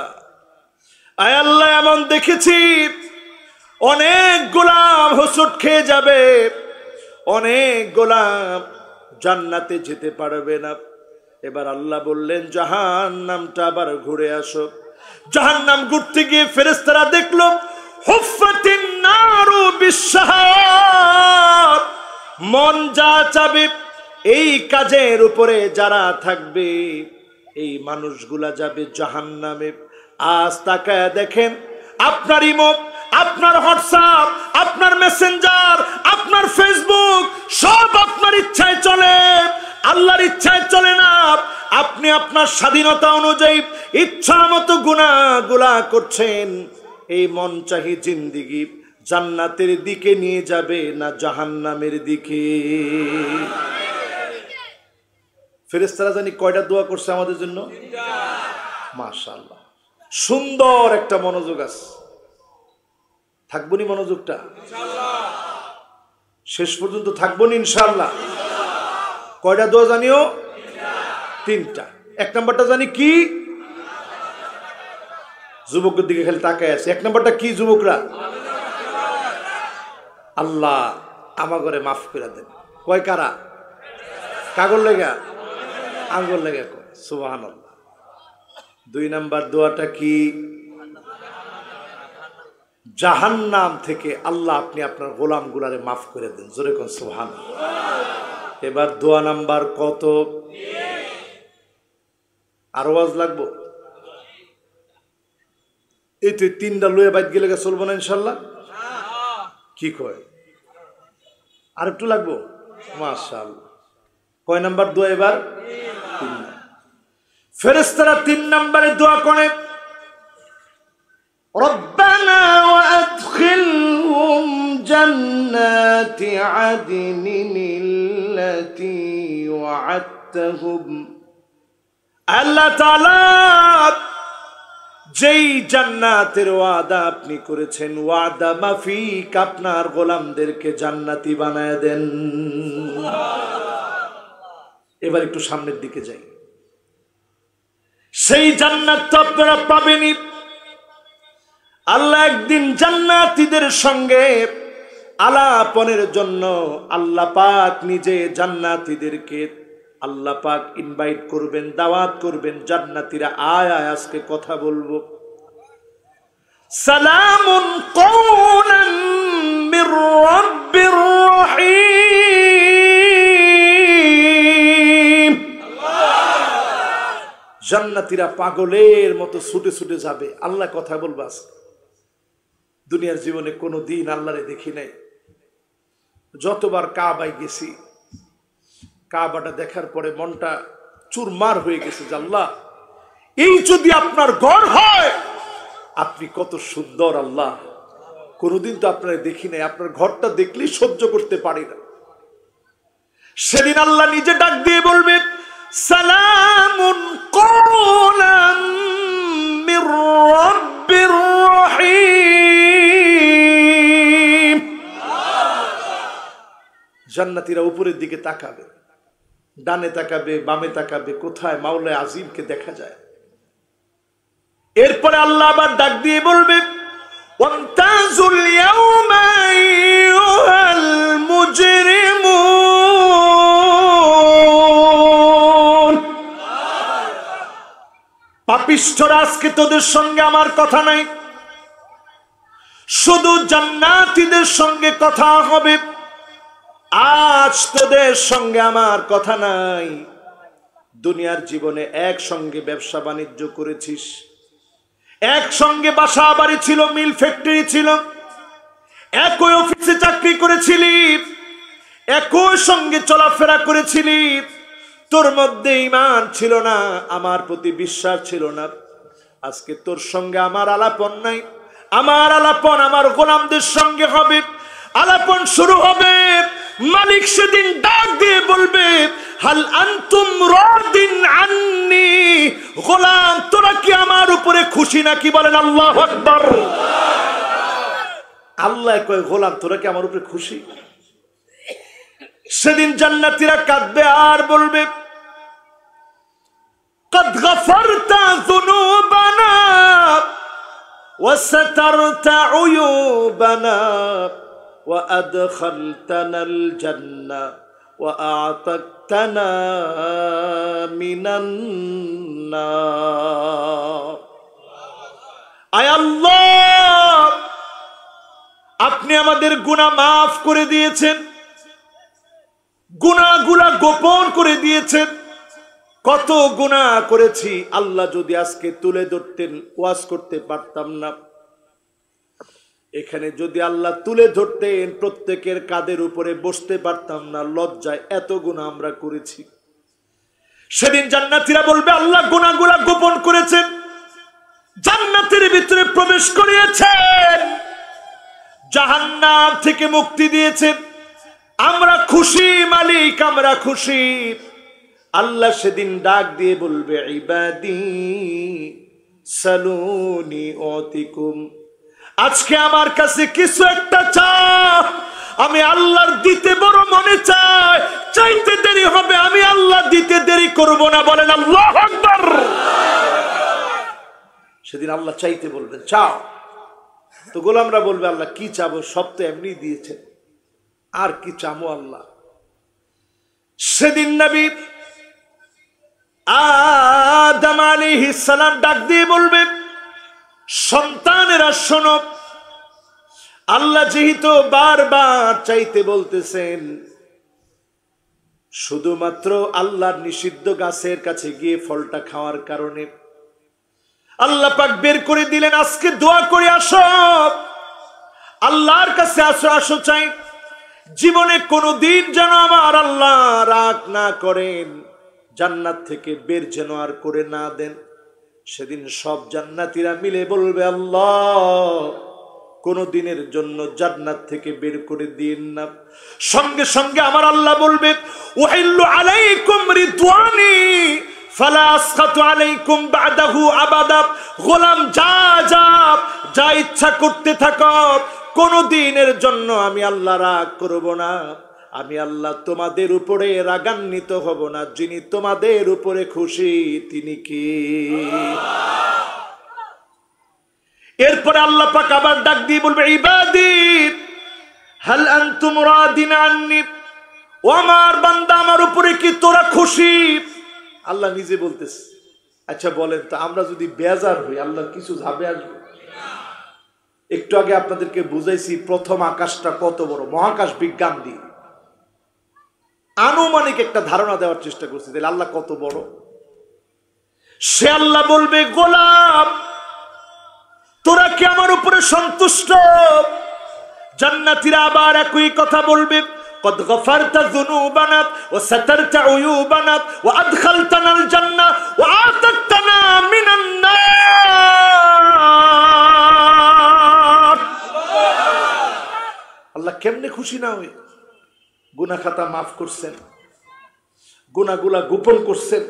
Speaker 1: আয় আল্লাহ এমন দেখেছি, অনেক গোলাম হোঁচট খেয়ে যাবে, অনেক গোলাম জান্নাতে যেতে পারবে না। এবার আল্লাহ বললেন, জাহান্নামটা আবার ঘুরে আসো। জাহান্নাম ঘুরতে গিয়ে ফেরেশতারা দেখলো, হুফাতিন নারু বিশাহাত, মন যা চাবে এই কাজের উপরে যারা থাকবে এই মানুষগুলা যাবে জাহান্নামে। আজ তাকায় দেখেন, আপনার ইমো, আপনার হোয়াটসঅ্যাপ, আপনার মেসেঞ্জার, আপনার ফেসবুক সব আপনার ইচ্ছায় চলে, আল্লাহর ইচ্ছায় চলে না। আপনি আপনার স্বাধীনতা অনুযায়ী ইচ্ছা মতো গুনাহগুলা করছেন। এই মন চাহি জিন্দেগি জান্নাতের দিকে নিয়ে যাবে না জাহান্নামের দিকে? ফেরেশতারা জানি কয়টা দোয়া করছে আমাদের জন্য? মাশাআল্লাহ, সুন্দর একটা মনোযোগ আছে। থাকবো নি মনোযোগটা? শেষ পর্যন্ত থাকবো নি ইনশাআল্লাহ। কয়টা দোয়া জানিও? তিনটা। এক নাম্বারটা জানি কি? যুবকদের দিকে খালি তাকায় আছে। এক নাম্বারটা কি যুবকরা? আল্লাহ আমাগরে মাফ করে দেন। কয় কারা? কাগর লেগা, আঙ্গুল লেগা কয় সুবহানাল্লাহ। দুই নাম্বার দোয়াটা কি? জাহান্নাম থেকে আল্লাহ আপনি আপনার গোলামগুলারে মাফ করে দেন। জোরে কোন সুবহানাল্লাহ। এবার দোয়া নাম্বার কত? আরো আওয়াজ লাগবো? এই তো তিনটা লয়ে বাইত গেলে চলবো না ইনশাল্লাহ? কি কয়? আর একটু লাগবো? মাশাআল্লাহ। কয় নাম্বার দোয়া এবার? ফেরেশতারা তিন নাম্বারে দোয়া করে, রব্বানা ওয়া আদখিলহুম জান্নাতি আদনিল্লাতী ওয়া'আদতাহুম। আল্লাহ তাআলা যেই জান্নাতের ওয়াদা আপনি করেছেন, ওয়াদা মাফিক আপনার গোলামদেরকে জান্নাতি বানায় দেন। এবার একটু সামনের দিকে যাই। সেই জান্নাত তো আপনারা পাবেনই। আল্লাহ একদিন জান্নাতীদের সঙ্গে আলাপনের জন্য আল্লাহ পাক নিজে জান্নাতীদেরকে আল্লাহ পাক ইনভাইট করবেন, দাওয়াত করবেন। জান্নাতীরা আয় আয় আজকে কথা বলবো। সালামুন কওলান মির রাব্বির রহিম। জান্নাতীরা পাগলের মতো ছুটে ছুটে যাবে, আল্লাহ কথা বলবে। আজকে দুনিয়ার জীবনে কোনো দিন আল্লাহরে দেখি নাই। যতবার কাবায় গেছি, কাবাটা দেখার পরে মনটা চুরমার হয়ে গেছে। আল্লাহ, এই যদি আপনার ঘর হয়, আপনি কত সুন্দর আল্লাহ, কোনদিন তো আপনারা দেখি নাই, আপনার ঘরটা দেখলেই সহ্য করতে পারি না। সেদিন আল্লাহ নিজে ডাক দিয়ে বলবে, সালামুন কওলাম মির রাব্বির রহিম। জান্নাতীরা উপরের দিকে তাকাবে, ডানে তাকাবে, বামে তাকাবে, কোথায় মাওলা আজিমকে দেখা যায়। এরপরে আল্লাহ আবার ডাক দিয়ে বলবে, ওয়ামতাজুল ইয়াওমা আইয়ুহাল মুজরিমুন। পাপিষ্ঠরা, আজকে তোদের সঙ্গে আমার কথা নাই, শুধু জান্নাতীদের সঙ্গে কথা হবে। আজ তোদের সঙ্গে আমার কথা নাই। দুনিয়ার জীবনে একসঙ্গে ব্যবসা বাণিজ্য করেছিস, একসঙ্গে বাসা বাড়ি ছিল, মিল ফ্যাক্টরি ছিল, একই অফিসে চাকরি করেছিলি, একই সঙ্গে চলাফেরা করেছিলি, তোর মধ্যে ঈমান ছিল না, আমার প্রতি বিশ্বাস ছিল না। আজকে তোর সঙ্গে আমার আলাপন নাই, আমার আলাপন আমার গোলামদের সঙ্গে হবে। আলাপন শুরু হবে, মালিক সেদিন ডাক দিয়ে বলবে, হাল আনতুম রাদিন আন্নি, গোলাম তোরা কি আমার উপরে খুশি নাকি? বলেন আল্লাহু আকবার। আল্লাহ কয়, গোলাম তোরা কি আমার উপরে খুশি? সেদিন জান্নাতীরা কাঁদবে আর বলবে, قد غفرت ذنوبنا وسترت عيوبنا وأدخلتنا الجنة وأعتقتنا من النار। আয় আল্লাহ, আপনি আমাদের গুনাহ মাফ করে দিয়েছেন, গুনাহগুলা গোপন করে দিয়েছেন। কত গুনাহ করেছি আল্লাহ, যদি আজকে তুলে ধরতেন ওয়াজ করতে পারতাম না। এখানে যদি আল্লাহ তুলে ধরতেন প্রত্যেকের কাঁধের উপরে বসতে পারতাম না, লজ্জায় এত গুনাহ আমরা করেছি। সেদিন জান্নাতীরা বলবে, আল্লাহ গুনাহগুলা গোপন করেছেন, জান্নাতের ভিতরে প্রবেশ করিয়েছেন, জাহান্নাম থেকে মুক্তি দিয়েছেন, আমরা খুশি মালিক, আমরা খুশি। আল্লাহ সেদিন ডাক দিয়ে বলবে, ইবাদি সালুনি অতিকুম, আজকে আমার কাছে কিছু একটা চাও, আমি আল্লাহর দিতে বড় মনে চাই, চাইতে দেরি হবে, আমি আল্লাহ দিতে দেরি করব না। বলেন আল্লাহু আকবার। সেদিন আল্লাহ চাইতে বলবেন, চাও। তো গোলামরা বলবে, আল্লাহ কি চাবো, সব তো এমনি দিয়েছেন, আর কি চামো আল্লাহ। সেদিন নবী আদম আলাইহিস সালাম ডাক দিয়ে বলবে, সন্তানেরা শোনো, আল্লাহ যেহেতু বারবার চাইতে বলতেছেন, শুধুমাত্র আল্লাহর নিষিদ্ধ গাছের কাছে গিয়ে ফলটা খাওয়ার কারণে আল্লাহ পাক বের করে দিলেন, আজকে দোয়া করে আসো, আল্লাহর কাছে আসো, আসো চাই। জীবনে কোনোদিন যেন আমার আল্লাহ রাগ না করেন, জান্নাত থেকে বের যেন আর করে না দেন। সেদিন সব জান্নাতীরা মিলে বলবে, আল্লাহ কোন দিনের জন্য জান্নাত থেকে বের করে দিন না। সঙ্গে সঙ্গে আমার আল্লাহ বলবে, উহিল্লু আলাইকুম রিদওয়ানি ফালা আসখাতু আলাইকুম বাদাহু আবাদা। গোলাম যা যা যা ইচ্ছা করতে থাকো, কোন দিনের জন্য আমি আল্লাহ রাগ করব না, আমি আল্লাহ তোমাদের উপরে রাগান্বিত হব না। যিনি তোমাদের উপরে খুশি তিনি কি? এরপরে আল্লাহ পাক আবার ডাক দিয়ে বলবে, ইবাদি হাল আনতুম রাদিন আন্নি, ও আমার বান্দা আমার উপরে কি তোরা খুশি? আল্লাহ নিজে বলতেছে। আচ্ছা বলেন তো, আমরা যদি বেজার হই, আল্লাহর কিছু যাবে আসবে? একটু আগে আপনাদেরকে বুঝাইছি প্রথম আকাশটা কত বড়, মহাকাশ বিজ্ঞান দিয়ে আনুমানিক একটা ধারণা দেওয়ার চেষ্টা করছি, তাহলে আল্লাহ কত বড়। সে আল্লাহ বলবে, গোলাম তোরা কি আমার উপরে সন্তুষ্ট? জান্নাতীরা আবার একই কথা বলবে, قد غفرت ذنوبنا وسترت عيوبنا وأدخلتنا الجنة وأعتقتنا من النار আল্লাহ কেমনে খুশি না হই গুনাহ খাতা মাফ করছেন গুনাহগুলা গোপন করছেন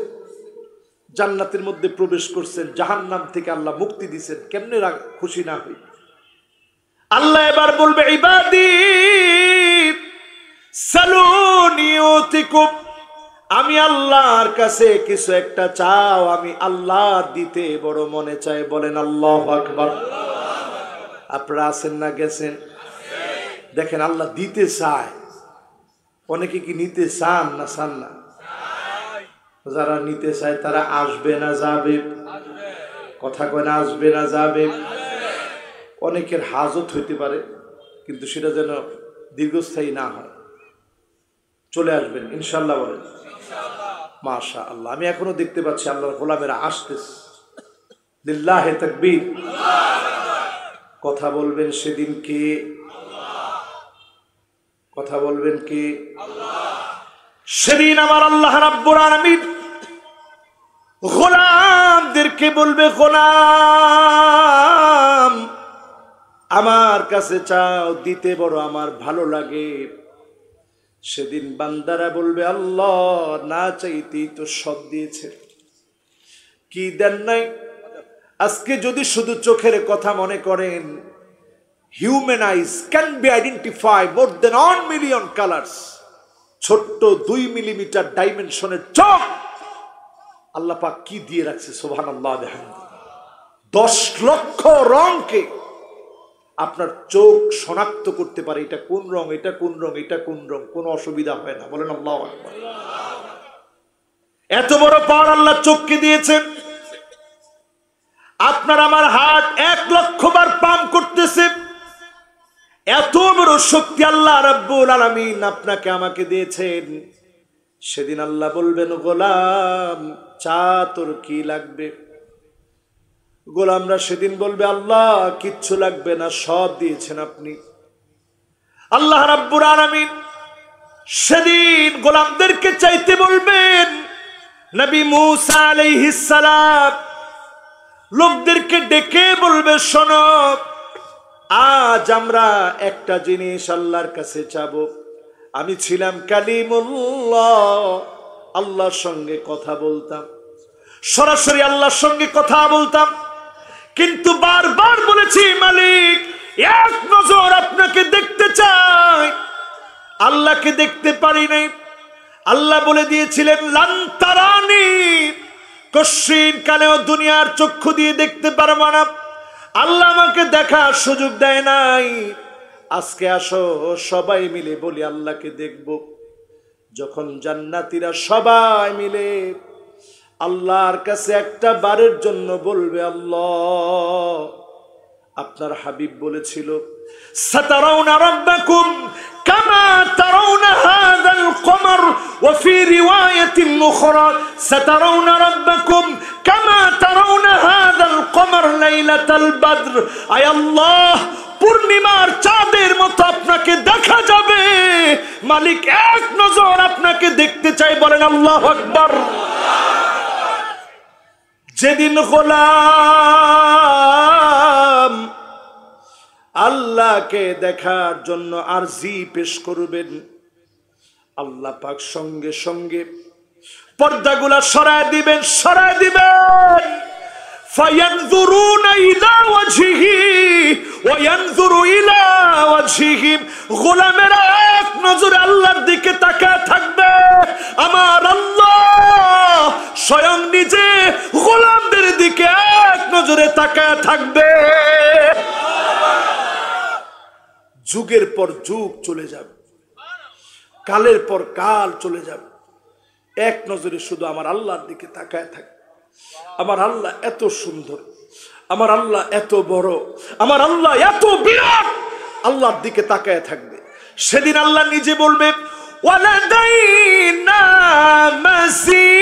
Speaker 1: জান্নাতের মধ্যে প্রবেশ করছেন জাহান্নাম থেকে আল্লাহ মুক্তি দিবেন কেমনে খুশি না হই আল্লাহ এবার বলবে ইবাদি সালুনি ইউতিকুম আমি আল্লাহর কাছে কিছু একটা চাও আমি আল্লাহ দিতে বড় মনে চাই বলেন আল্লাহু আকবার আপনারা আছেন না গেছেন দেখেন আল্লাহ দিতে চায় অনেকে কি নিতে চান না চান না যারা নিতে চায় তারা আসবে না যাবে কথা কয় না আসবে না যাবে অনেকের হাজত হইতে পারে কিন্তু সেটা যেন দীর্ঘস্থায়ী না হয় চলে আসবেন ইনশাআল্লাহ বলেন মাশাআল্লাহ আমি এখনো দেখতে পাচ্ছি আল্লাহর গোলামেরা আসতেছে লিল্লাহি তাকবীর কথা বলবেন সেদিন কে কথা বলবেন কে সেদিন আমার আল্লাহ রাব্বুল আলামিন গোলামদেরকে বলবে গোলাম আমার কাছে চাও দিতে বড় আমার ভালো লাগে সেদিন বান্দারা বলবে আল্লাহ না চাইতেই তো সব দিয়েছে কি দেন নাই আজকে যদি শুধু চোখের কথা মনে করেন human eyes can be identified more than 1 million colors ছোট্ট 2 মিলিমিটার ডাইমেনশনের চোখ আল্লাহ পাক কি দিয়ে রাখছে সুবহানাল্লাহ বিহামদিহি 10 লক্ষ রংকে আপনার চোখ শনাক্ত করতে পারে এটা কোন রং এটা কোন রং এটা কোন রং কোনো অসুবিধা হয় না বলেন আল্লাহু আকবার এত বড় পাওয়ার আল্লাহ চোখকে দিয়েছেন আপনার আমার হাত 1 লক্ষ বার পাম্প করতেছে এত বড় শক্তি আল্লাহ রাব্বুল আলামিন আপনাকে আমাকে দিয়েছেন সেদিন আল্লাহ বলবেন গোলাম চা তোর কি লাগবে গোলামরা সেদিন বলবে আল্লাহ কিচ্ছু লাগবে না সব দিয়েছেন আপনি আল্লাহ রাব্বুল আলামিন সেদিন গোলামদেরকে চাইতে বলবেন নবী মুসা আলাইহিস সালাম লোকদেরকে ডেকে বলবে শোনো আজ আমরা একটা জিনিস আল্লাহর কাছে চাবো আমি ছিলাম কালিমুল্লাহ আল্লাহর সঙ্গে কথা বলতাম সরাসরি আল্লাহর সঙ্গে কথা বলতাম কিন্তু বারবার বলেছি মালিক এক নজর আপনাকে দেখতে চাই আল্লাহকে দেখতে পারি নাই আল্লাহ বলে দিয়েছিলেন লান তারানি কশিন কালেও দুনিয়ার চক্ষু দিয়ে দেখতে পারবো না আল্লাহ আমাকে দেখার সুযোগ দেয় নাই আজকে আসো সবাই মিলে বলি আল্লাহকে দেখব যখন জান্নাতীরা সবাই মিলে আল্লাহর কাছে একটা বারের জন্য বলবে আল্লাহ আপনার হাবিব বলেছিল সাতারাউনা রাব্বাকুম কামা তারাউনা হাযাল কমর ওয়া ফি রিওয়ায়াতিন উখরা সাতারাউনা রাব্বাকুম কামা তারাউনা হাযাল কমর লাইলাতাল বদর আয় আল্লাহ পূর্ণিমার চাঁদের মতো আপনাকে দেখা যাবে মালিক এক নজর আপনাকে দেখতে চাই বলেন আল্লাহু আকবার যেদিন গোলাম আল্লাহকে দেখার জন্য আরজি পেশ করবেন আল্লাহ পাক সঙ্গে সঙ্গে পর্দাগুলা সরায় দিবেন فينظرون إلى وجهه وينظر إلى وجهه গোলামেরা এক নজরে আল্লাহর দিকে তাকায় থাকবে আমার আল্লাহ স্বয়ং নিজে গোলামদের দিকে এক নজরে তাকায় থাকবে যুগের পর যুগ চলে যাবে কালের পর কাল চলে যাবে এক নজরে শুধু আমার আল্লাহর দিকে তাকায় থাকবে আমার আল্লাহ এত সুন্দর আমার আল্লাহ এত বড় আমার আল্লাহ এত বিরাট আল্লাহর দিকে তাকায় থাকবে সেদিন আল্লাহ নিজে বলবে ওয়ালাদাইনা মাসিদ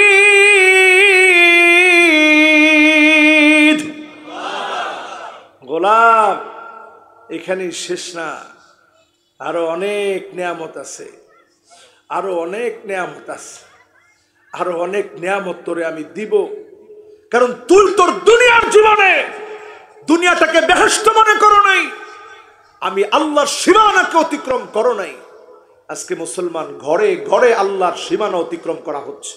Speaker 1: গোলাম এখানেই শেষ না আরো অনেক নিয়ামত আছে আরো অনেক নিয়ামত আছে, আরো অনেক নিয়ামত তোরে আমি দিব, কারণ তুই তোর দুনিয়ার জীবনে দুনিয়াটাকে বেহেশত মনে করো নাই, আমি আল্লাহর সীমানাকে অতিক্রম করো নাই। আজকে মুসলমান ঘরে ঘরে আল্লাহর সীমানা অতিক্রম করা হচ্ছে,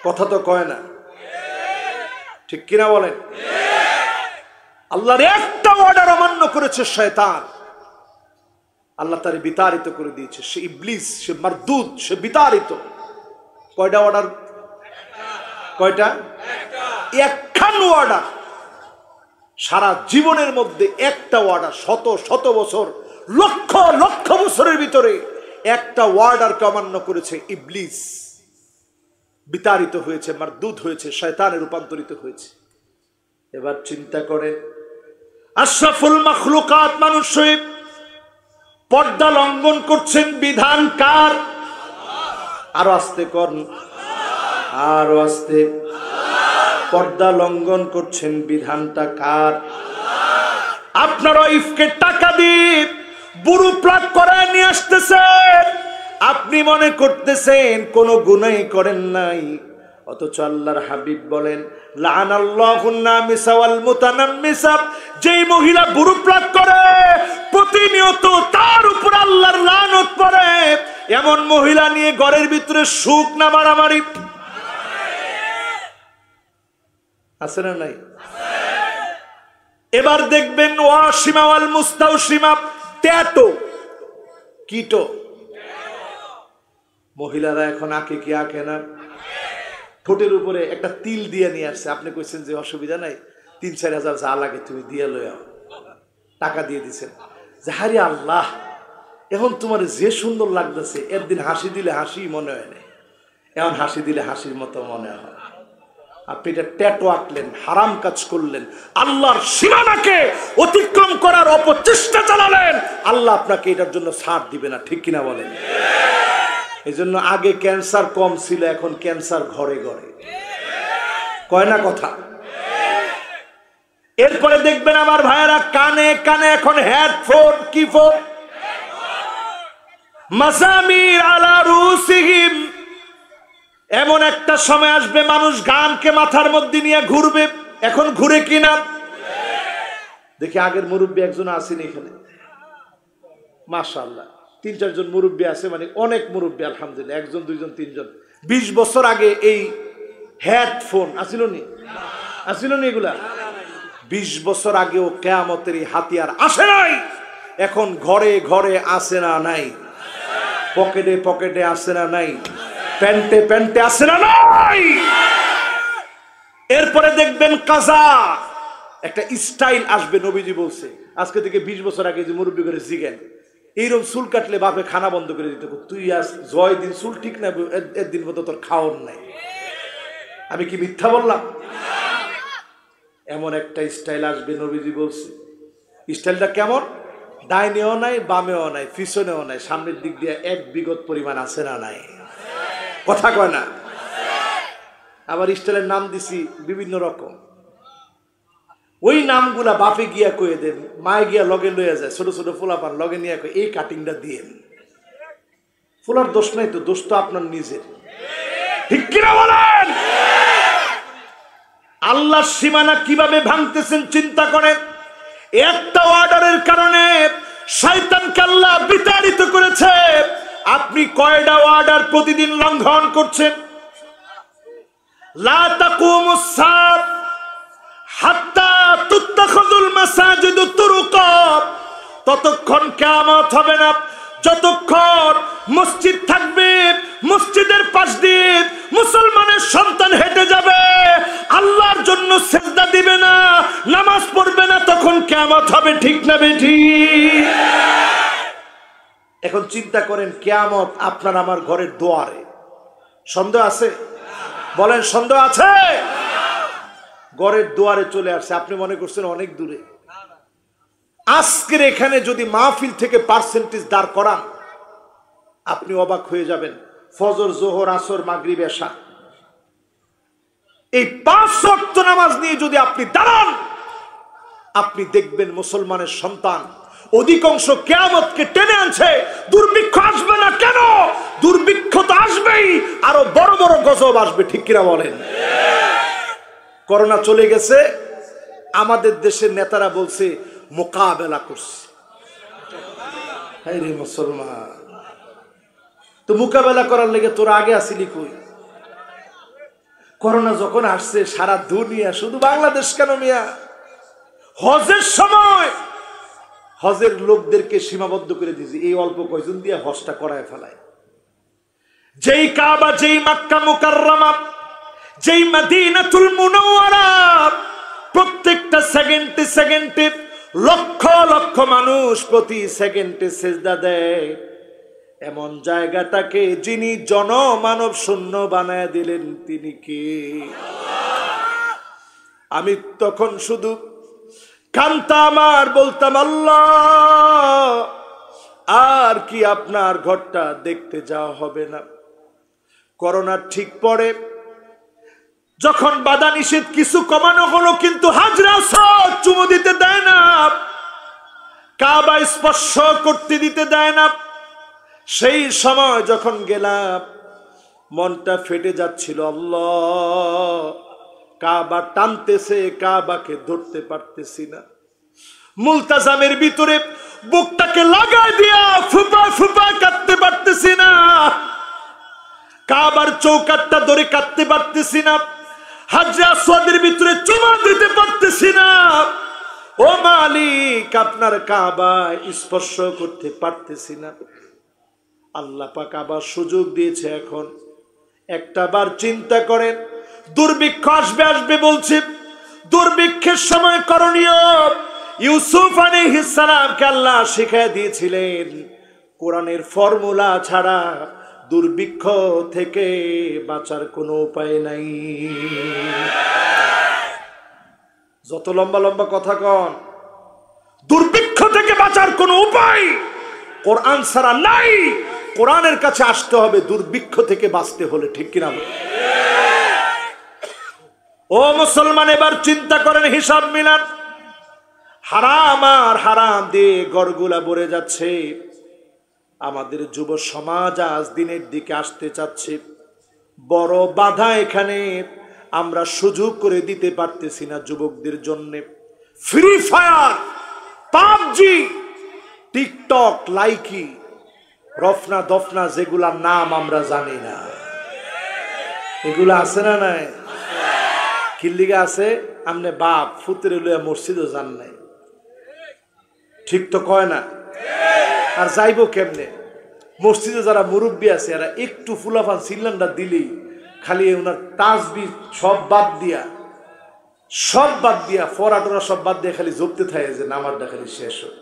Speaker 1: কথা তো কয় না, ঠিক কিনা বলেন? আল্লাহর একটা অর্ডার অমান্য করেছে শয়তান, আল্লাহ তারে বিতাড়িত করে দিয়েছে। সে ইবলিস, সে মারদুদ, সে বিতাড়িত। কয়টা অর্ডার? কয়টা? একখান অর্ডার। সারা জীবনের মধ্যে একটা অর্ডার, শত শত বছর, লক্ষ লক্ষ বছরের ভিতরে একটা অর্ডারকে অমান্য করেছে ইবলিস, বিতাড়িত হয়েছে, মারদুদ হয়েছে, শয়তানে রূপান্তরিত হয়েছে। এবার চিন্তা করেন, আশরাফুল মাখলুকাত মানুষ পর্দা লঙ্ঘন করছেন, বিধান কার? আরো আস্তে করুন, আরো আস্তে। পর্দা লঙ্ঘন করছেন, বিধানটা কার? আপনার ওয়াইফকে টাকা দিয়ে বুড়ো প্লাগ করায় নিয়ে আসতেছেন, আপনি মনে করতেছেন কোনো গুনাহ করেন নাই, অথচ আল্লাহর হাবিব বলেন লাআনাল্লাহুন নামিসা ওয়াল মুতানাম্মিসা, যেই মহিলা বুড়ো প্লাগ করে প্রতিনিয়ত তার উপর আল্লাহর লানত পড়ে। এমন মহিলা নিয়ে ঘরের ভিতরে সুখ না মারামারি আছে না নাই? এবার দেখবেন ওয়াসিমা ওয়াল মুস্তাওসিমা, ট্যাটু, কিটো। মহিলারা এখন আঁকে কি আঁকে না? ঠোঁটের উপরে একটা তিল দিয়ে নিয়ে আসছে, আপনি কইছেন যে অসুবিধা নাই, ৩-৪ হাজার যা লাগে তুমি দিয়ে লইয়া, টাকা দিয়ে দিছেন। যে হারি আল্লাহ, এখন তোমার যে সুন্দর লাগতেছে, একদিন হাসি দিলে হাসি মনে হয় না, এখন হাসি দিলে হাসির মতো মনে হয়। আপনি এটা ট্যাটু আঁকলেন, হারাম কাজ করলেন, আল্লাহর সীমানাকে অতিক্রম করার অপচেষ্টা চালালেন, আল্লাহ আপনাকে এটার জন্য ছাড় দিবে না, ঠিক কিনা বলেন? এই জন্য আগে ক্যান্সার কম ছিল, এখন ক্যান্সার ঘরে ঘরে, কয় না কথা? এরপরে দেখবেন আমার ভাইয়েরা, কানে কানে এখন হেডফোন। কি ফোন? মাসামির আলা রুসিহিম। এমন একটা সময় আসবে মানুষ গানকে মাথার মধ্যে নিয়ে ঘুরবে। এখন ঘুরে কিনা দেখি। আগের মুরব্বী একজন আছেন এখানে, মাশাআল্লাহ ৩-৪ জন মুরব্বী আছে, মানে অনেক মুরব্বী আলহামদুলিল্লাহ, ১ জন ২ জন ৩ জন। ২০ বছর আগে এই হেডফোন আসিল নি? আসিল নি এগুলা? ২০ বছর আগেও কিয়ামতের এই হাতিয়ার আসে নাই। এখন ঘরে ঘরে আসে না নাই? পকেটে পকেটে আসে না নাই? প্যান্টে প্যান্টে আসে না নাই? এরপরে দেখবেন কাজা, একটা স্টাইল আসবে। নবীজি বলছে আজকে থেকে ২০ বছর আগে যে মুরব্বী করে জিগেন, এইরকম চুল কাটলে বাপে খানা বন্ধ করে দিতে, তুই আজ জয় দিন চুল ঠিক না, একদিন মতো তোর খাওয়ার নাই। আমি কি মিথ্যা বললাম? এমন একটা স্টাইল আসবে, নবীজি বলছে। স্টাইলটা কেমন? ডাইনেও নাই, বামেও নাই, পিছনেও নাই, সামনের দিক দিয়ে ১ বিঘত পরিমাণ আছে না নাই? কথা কয় না? আবার স্টাইলের নাম দিছি বিভিন্ন রকম। ওই নামগুলা বাপে গিয়া কয়ে দেন, মায়ে গিয়া লগে লইয়া যায়, ছোট ছোট ফুলাপান লগে নিয়ে কয়ে এই কাটিংটা দিয়ে। ফুলার দোষ নাই তো, দোষ তো আপনার নিজের, ঠিক কিনা বলেন? আল্লাহর সীমানা কিভাবে ভাঙতেছেন চিন্তা করেন। একটা অর্ডারের কারণে শয়তানকে আল্লাহ বিতাড়িত করেছে। আপনি কয়টা অর্ডার প্রতিদিন লঙ্ঘন করছেন? লা তাকুমুস সাআত হাত্তা তুত্তাখাযুল মাসাজিদু তুরুকা। ততক্ষণ কিয়ামত হবে না যতক্ষণ মসজিদ থাকবে, মসজিদের পাশ দিয়ে মুসলমানের সন্তান হেঁটে যাবে, আল্লাহর জন্য সিজদা দিবে না, নামাজ পড়বে না, তখন কিয়ামত হবে, ঠিক না বেঠিক? এখন চিন্তা করেন, কিয়ামত আপনার আমার ঘরের দুয়ারে। সন্দেহ আছে? বলেন সন্দেহ আছে? ঘরের দুয়ারে চলে আসছে, আপনি মনে করছেন অনেক দূরে। আজকের এখানে যদি মাহফিল থেকে পার্সেন্টেজ দাঁড় করান, আপনি অবাক হয়ে যাবেন। ফজর, জোহর, আসর, মাগরিব, এশা, এই 5 ওয়াক্ত নামাজ নিয়ে যদি আপনি দাঁড়ান, আপনি দেখবেন মুসলমানের সন্তান অধিকাংশ কিয়ামতকে টেনে আনছে। দুর্ভিক্ষ আসবে না কেন? দুর্ভিক্ষ তো আসবেই, আরো বড় বড় গজব আসবে, ঠিক কিনা বলেন? করোনা চলে গেছে, আমাদের দেশের নেতারা বলছে মোকাবেলা করছে। রে মুসলমান, তো মোকাবেলা করার লেগে তোরা আগে আসিলি কই? করোনা যখন আসছে সারা দুনিয়া, শুধু বাংলাদেশ কেন মিয়া, হজের সময় হজের লোকদেরকে সীমাবদ্ধ করে দিয়েছে, এই অল্প কয়জন দিয়ে হজটা করায় ফেলায়। যেই কাবা, যেই মক্কা মুকাররমা, যেই মদিনাতুল মুনাওয়ারা, প্রত্যেকটা সেকেন্ডে সেকেন্ডে লক্ষ লক্ষ মানুষ প্রতি সেকেন্ডে সেজদা দেয়, এমন জায়গাটাকে যিনি জনমানব শূন্য বানায় দিলেন তিনি কে? আমি তখন শুধু কানতাম আর বলতাম, আল্লাহ, আর কি আপনার ঘরটা দেখতে যাওয়া হবে না? করোনার ঠিক পরে যখন বাধা নিষেধ কিছু কমানো হলো, কিন্তু হাজরা সব চুমু দিতে দেয় না, কাবা স্পর্শ করতে দিতে দেয় না। সেই সময় যখন গেলাম মনটা ফেটে যাচ্ছিল, আল্লাহ, কাবা টানতেছে, কাবাকে ধরতে পারতেছি না। মুলতাজামের ভিতরে বুকটাকে লাগাই দিয়া ফুপা ফুপা কাটতে পারতেছি না, কাবার চৌকাটটা ধরে কাটতে পারতেছি না, হাজরা আসওয়াদের ভিতরে চুমা দিতে পারতেছি না। ও মালিক, আপনার কাবা স্পর্শ করতে পারতেছি না। আল্লাহ পাক আবার সুযোগ দিয়েছে। এখন একটা বার চিন্তা করেন, দুর্ভিক্ষ আসবে আসবে বলছে, দুর্ভিক্ষের সময় করণীয় ইউসুফ আলাইহিস সালামকে আল্লাহ শিখিয়ে দিয়েছিলেন, কোরআনের ফর্মুলা ছাড়া দুর্ভিক্ষ থেকে বাঁচার কোনো উপায় নাই। যত লম্বা লম্বা কথা কন, দুর্ভিক্ষ থেকে বাঁচার কোনো উপায় কোরআন ছাড়া নাই। কোরআনের কাছে আসতে হবে দুর্ভিক্ষ থেকে বাঁচতে হলে, ঠিক কিনা? ও মুসলমান, এবার চিন্তা করেন, হিসাব মিলান। হারাম আর হারাম দিয়ে গড়গুলা ভরে যাচ্ছে। আমাদের যুব সমাজ আজ দিনের দিকে আসতে চাচ্ছে, বড় বাধা এখানে। আমরা সুযোগ করে দিতে পারতেছি না যুবকদের জন্য। Free Fire, PUBG, TikTok, Likee, রফনা দফনা, যেগুলা নাম আমরা জানি না, এগুলা আছে না নাই? কিল্লিগা আছে? আমনে বাপ ফুতের লইয়া মসজিদও যান নাই, ঠিক তো কয় না? আর যাইবো কেমনে? মসজিদে যারা মুরব্বী আছে এরা একটু ফুলাফান সিল্লান্ডা দিলেই খালি ওনার তাসবিহ সব বাদ দিয়া ফরাটোরা সব বাদ দিয়ে খালি জপতে থাকে যে নামাজটা খালি শেষ হোক,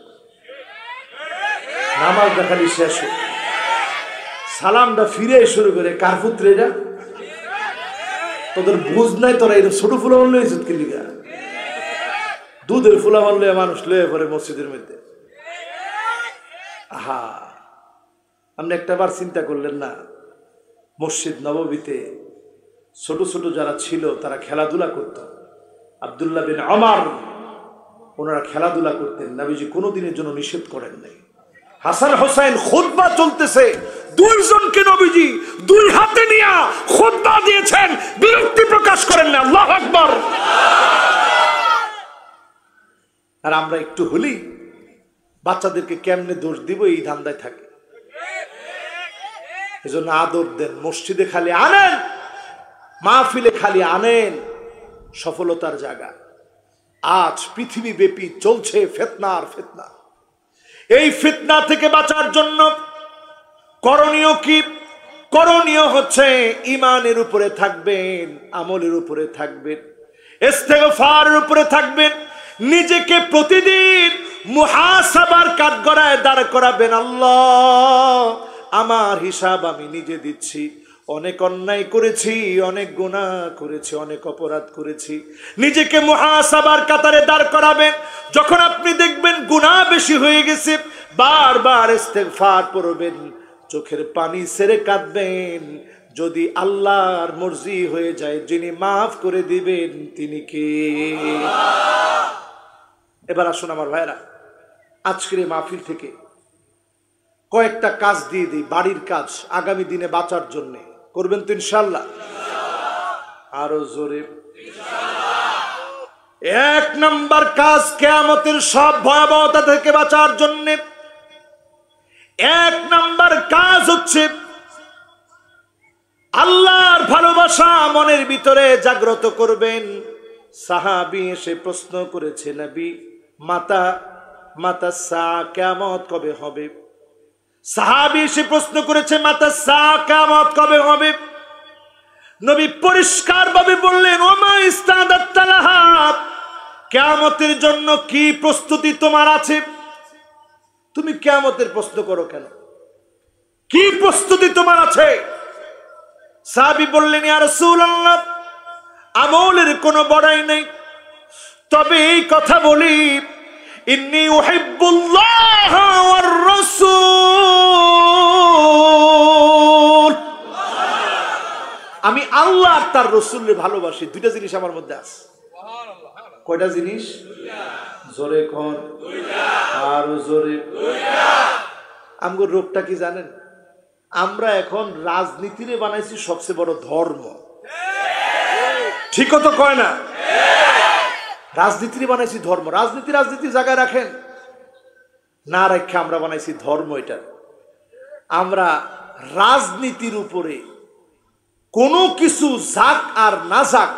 Speaker 1: নামাজটা খালি শেষ হোক। সালামটা ফিরে শুরু করে, কার পুত্র এটা? তোদের বুঝ নাই, তোরা এরকম ছোট ফুলাফান লইছ কি লিগা? দুধের ফুলাফান লইয়া মানুষ লয়ে পড়ে মসজিদের মধ্যে। আহা, আপনি একটা বার চিন্তা করলেন না, মসজিদ নববীতে ছোট ছোট যারা ছিল তারা খেলাধুলা করত। আব্দুল্লাহ বিন ওমর, ওনারা খেলাধুলা করতেন, নবীজি কোনোদিনের জন্য নিষেধ করেন নাই। হাসান হোসেন খুতবা চলতেছে, দুইজনকে নবীজি দুই হাতে নিয়ে খুতবা দিয়েছেন, বিরক্তি প্রকাশ করেন না। আল্লাহু আকবার। আর আমরা একটু হলেই বাচ্চাদেরকে কেমনে দোষ দিব এই ধান্দায় থাকে। এজন্য আদর দেন, মসজিদে খালি আনেন, মাহফিলে খালি আনেন, সফলতার জায়গা। আজ পৃথিবী ব্যাপী চলছে ফিতনার ফিতনা। এই ফিতনা থেকে বাঁচার জন্য করণীয় কি? করণীয় হচ্ছে ঈমানের উপরে থাকবেন, আমলের উপরে থাকবেন, ইস্তেগফারের উপরে থাকবেন, নিজেকে প্রতিদিন মুহাসাবার কাঠগড়ায় দাঁড় করাবেন। আল্লাহ, আমার হিসাব আমি নিজে দিচ্ছি। অনেক অন্যায় করেছি, অনেক গুনাহ করেছি, অনেক অপরাধ করেছি। নিজেকে মুহাসাবার কাতারে দাঁড় করাবেন। যখন আপনি দেখবেন গুনাহ বেশি হয়ে গেছে, বারবার ইস্তেগফার পড়বেন, চোখের পানি ছেড়ে কাঁদবেন। যদি আল্লাহর মর্জি হয়ে যায়, যিনি মাফ করে দিবেন তিনি কে? এবার আসুন আমার ভাইরা, আজকের এই মাহফিল থেকে কয়েকটা কাজ দিয়ে দিই, বাড়ির কাজ, আগামী দিনে বাঁচার জন্য। করবেন তো ইনশাল্লাহ? আরো জোরে। এক নাম্বার কাজ, কিয়ামতের সব ভয়াবহতা থেকে বাঁচার জন্য এক নাম্বার কাজ হচ্ছে আল্লাহর ভালোবাসা মনের ভিতরে জাগ্রত করবেন। সাহাবী এসে প্রশ্ন করেছে, নবী মাতা সা, কিয়ামত কবে হবে? সাহাবী এসে প্রশ্ন করেছে, মাতা সা, কিয়ামত কবে হবে? নবী পরিষ্কার ভাবে বললেন, ওমা ইস্তাদাত লাহা, কিয়ামতের জন্য কি প্রস্তুতি তোমার আছে? তুমি কিয়ামতের প্রশ্ন করো কেন? কি প্রস্তুতি তোমার আছে? সাহাবী বললেন, ইয়া রাসূলুল্লাহ, আমলের কোনো বড়াই নেই, তবে এই কথা বলি, ইন্নী উহিব্বুল্লাহ ওয়ার রাসূল, আমি আল্লাহ আর তার রাসূলকে ভালোবাসি। দুইটা জিনিস আমার মধ্যে আছে। কয়টা জিনিস? জোরে কোন? আরো জোরে। আমগো রোগটা কি জানেন? আমরা এখন রাজনীতিরে বানাইছি সবচেয়ে বড় ধর্ম। ঠিক তো কয় না? রাজনীতিরে বানাইছি ধর্ম। রাজনীতির জায়গায় রাখেন না, রেখে আমরা বানাইছি ধর্ম। এটা আমরা রাজনীতির উপরে কোনো কিছু যাক আর না যাক,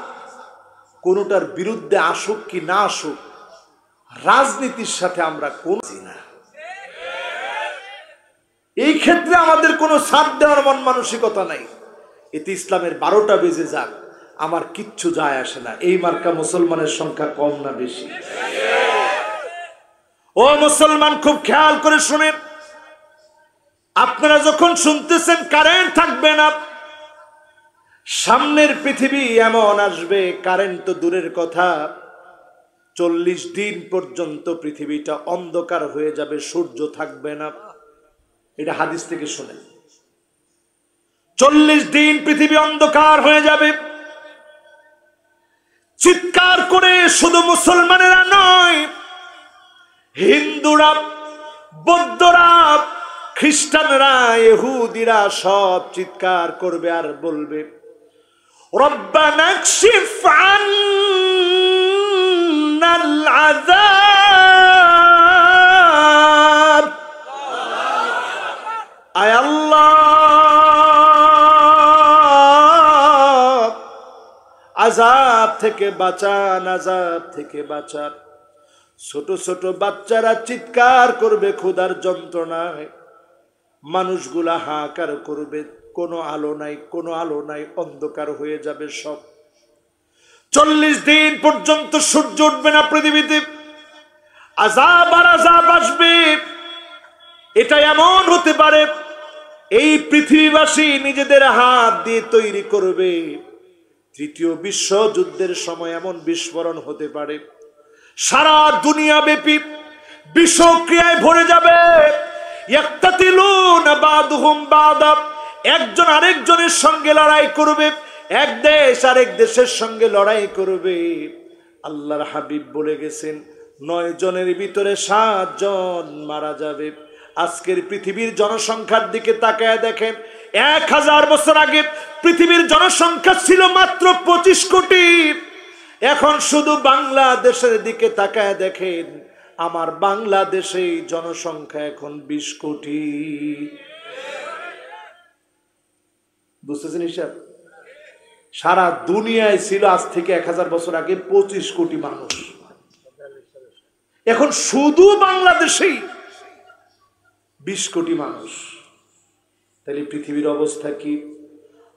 Speaker 1: কোনোটার বিরুদ্ধে আসুক কি না আসুক, রাজনীতির সাথে আমরা কোন না। এই ক্ষেত্রে আমাদের কোনো ছাড় দেওয়ার মন মানসিকতা নাই। এতে ইসলামের 12টা বেজে যাক, আমার কিচ্ছু যায় আসে না। এই মার্কা মুসলমানের সংখ্যা কম না বেশি? ও মুসলমান, খুব খেয়াল করে শুনেন। আপনারা যখন শুনতেছেন কারেন্ট থাকবে না, সামনের পৃথিবী এমন আসবে, কারেন্ট তো দূরের কথা, 40 দিন পর্যন্ত পৃথিবীটা অন্ধকার হয়ে যাবে, সূর্য থাকবে না। এটা হাদিস থেকে শুনেন। 40 দিন পৃথিবী অন্ধকার হয়ে যাবে। চিৎকার করে শুধু মুসলমানেরা নয়, হিন্দুরা, বৌদ্ধরা, খ্রিস্টানরা, ইহুদিরা সব চিৎকার করবে আর বলবে, রব্বানা কশিফ আন্নাল আযাব, আয় আল্লাহ, আযাব থেকে বাঁচান, আযাব থেকে বাঁচান। ছোট ছোট বাচ্চারা চিৎকার করবে ক্ষুধার যন্ত্রণায়, মানুষগুলা হাহাকার করবে, কোনো আলো নাই, কোনো আলো নাই, অন্ধকার হয়ে যাবে সব। 40 দিন পর্যন্ত সূর্য উঠবে না পৃথিবীতে, আযাব আর আযাব আসবে। এটা এমন হতে পারে এই পৃথিবীবাসী নিজেদের হাত দিয়ে তৈরি করবে। তৃতীয় বিশ্বযুদ্ধের সময় এমন বিস্ফোরণ হতে পারে, সারা দুনিয়া ব্যাপী বিষক্রিয়ায় ভরে যাবে। ইয়াকতাতিলুনা বাদুহুম বাদা, একজন আরেকজনের সঙ্গে লড়াই করবে, এক দেশ আরেক দেশের সঙ্গে লড়াই করবে। আল্লাহর হাবিব বলে গেছেন, 9 জনের ভিতরে 7 জন মারা যাবে। আজকের পৃথিবীর জনসংখ্যার দিকে তাকায় দেখেন, 1000 বছর আগে পৃথিবীর জনসংখ্যা ছিল মাত্র 25 কোটি। এখন শুধু বাংলাদেশের দিকে তাকায় দেখেন, আমার বাংলাদেশে জনসংখ্যা এখন 20 কোটি। বুঝতেছেন হিসাব? সারা দুনিয়ায় ছিল আজ থেকে 1000 বছর আগে 25 কোটি মানুষ, এখন শুধু বাংলাদেশেই 20 কোটি মানুষ। তাহলে পৃথিবীর অবস্থা কি?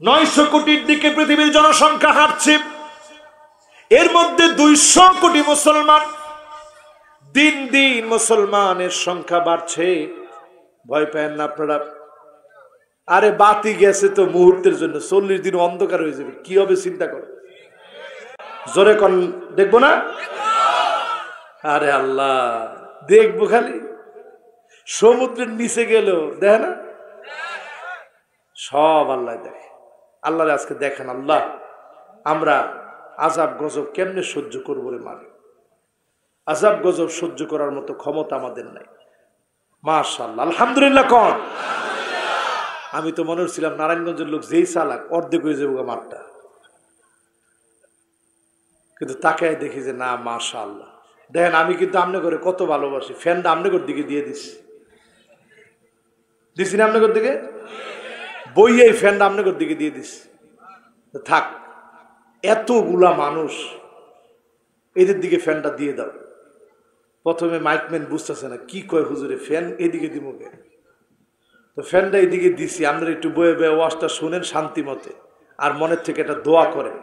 Speaker 1: 900 কোটির দিকে পৃথিবীর জনসংখ্যা হাঁটছে, এর মধ্যে 200 কোটি মুসলমান। দিন দিন মুসলমানের সংখ্যা বাড়ছে। ভয় পায় না আপনারা? আরে বাতি গেছে তো মুহূর্তের জন্য, 40 দিন অন্ধকার হয়ে যাবে, কি হবে চিন্তা করো। জোরে কোন দেখবো না? আরে আল্লাহ, দেখবো খালি। সমুদ্রের নিচে গেল দেখে না, সব আল্লাহ দেখে। আল্লাহ আজকে দেখেন, আল্লাহ আমরা আযাব গজব কেমনে সহ্য করবো রে মালিক? আযাব গজব সহ্য করার মতো ক্ষমতা আমাদের নাই। মাশাআল্লাহ, আলহামদুলিল্লাহ। কোন আমি তো মনে হচ্ছিলাম নারায়ণগঞ্জের লোক যেই চালাক অর্ধেক হয়ে যাবো মাঠটা, কিন্তু তাকে দেখি যে না, মাশাআল্লাহ। দেখেন আমি কিন্তু আমনে করে কত ভালোবাসি, ফ্যানটা আমনে করে দিকে দিয়ে দিছি না, আমনে করে দিকে বইয়ে এই ফ্যানটা আমনে করে দিকে দিয়ে দিছি। থাক, এতগুলা মানুষ এদের দিকে ফ্যানটা দিয়ে দাও। প্রথমে মাইকম্যান বুঝতেছে না কি কয়, হুজুরে ফ্যান এদিকে দিব কে? তো ফ্যানটা এদিকে দিছি, আপনারা একটু বয়ে বয়ে ওয়াজটা শুনেন শান্তি মতে, আর মনের থেকে একটা দোয়া করেন।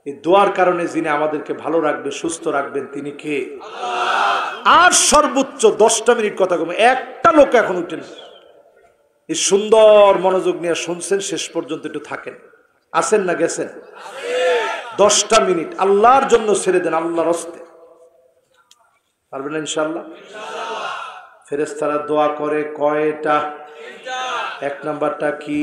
Speaker 1: এই দোয়ার কারণে যিনি আমাদেরকে ভালো রাখবে, সুস্থ রাখবেন, তিনি কে? আর সর্বোচ্চ 10টা মিনিট কথা কমে, একটা লোক এখন উঠেন, এই সুন্দর মনোযোগ নিয়ে শুনছেন, শেষ পর্যন্ত একটু থাকেন। আছেন না গেছেন? 10টা মিনিট আল্লাহর জন্য ছেড়ে দেন, আল্লাহর হস্তে। পারবেন ইনশাআল্লাহ? ফেরেশতারা দোয়া করে কয়টা? 1 নাম্বারটা কি?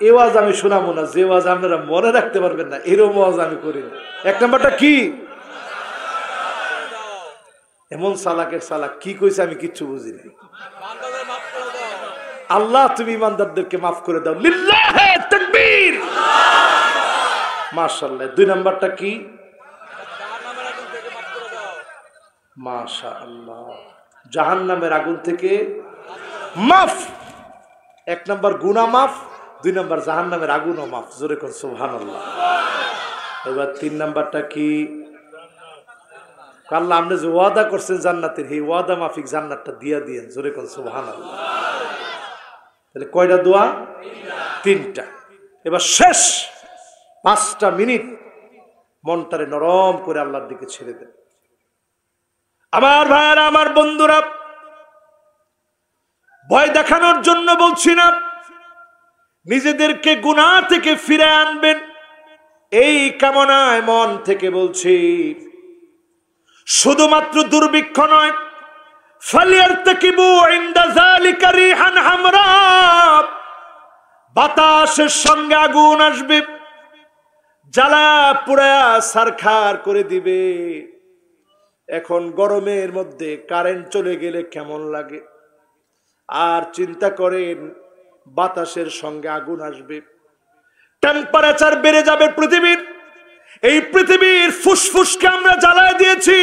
Speaker 1: এই ওয়াজ আমি শোনাবো না, যে ওয়াজ আপনারা মনে রাখতে পারবেন না এরকম ওয়াজ আমি করি না। 1 নাম্বারটা কি? এমন সালাকের সালাক কি কইছে আমি কিচ্ছু বুঝিনি। আল্লাহ তুমি ইমানদারদেরকে মাফ করে দাও, লিল্লাহে তাকবীর, মাশাআল্লাহ। 2 নাম্বারটা কি? মাশাআল্লাহ, জাহান্নামের আগুন থেকে মাফ। 1 নাম্বার গুনাহ মাফ, 2 নাম্বার জাহান্নামের আগুনও মাফ। জোরে কোন সুবহানাল্লাহ। এবার 3 নাম্বারটা কি? আল্লাহ আপনি যে ওয়াদা করছেন জান্নাতের, এই ওয়াদা মাফিক জান্নাতটা দিয়া দিয়েন। জোরে কোন সুবহানাল্লাহ। তাহলে কয়টা দোয়া? 3টা। এবার শেষ 5টা মিনিট মনটারে নরম করে আল্লাহর দিকে ছেড়ে দেন। আমার ভাইয়ারা, আমার বন্ধুরা, ভয় দেখানোর জন্য বলছি না, নিজেদেরকে গুনাহ থেকে ফিরে আনবেন এই কামনায় মন থেকে বলছি। শুধুমাত্র দুর্ভিক্ষ নয়, ফালিয়ারতাকিবু ইনদা যালিকা রিহান হামরা, বাতাসের সঙ্গে আগুন আসবে, জ্বালা পুড়া সারখার করে দিবে। এখন গরমের মধ্যে কারেন্ট চলে গেলে কেমন লাগে, আর চিন্তা করেন বাতাসের সঙ্গে আগুন আসবে, টেম্পারেচার বেড়ে যাবে পৃথিবীর। এই পৃথিবীর ফুসফুসকে আমরা জ্বালায় দিয়েছি,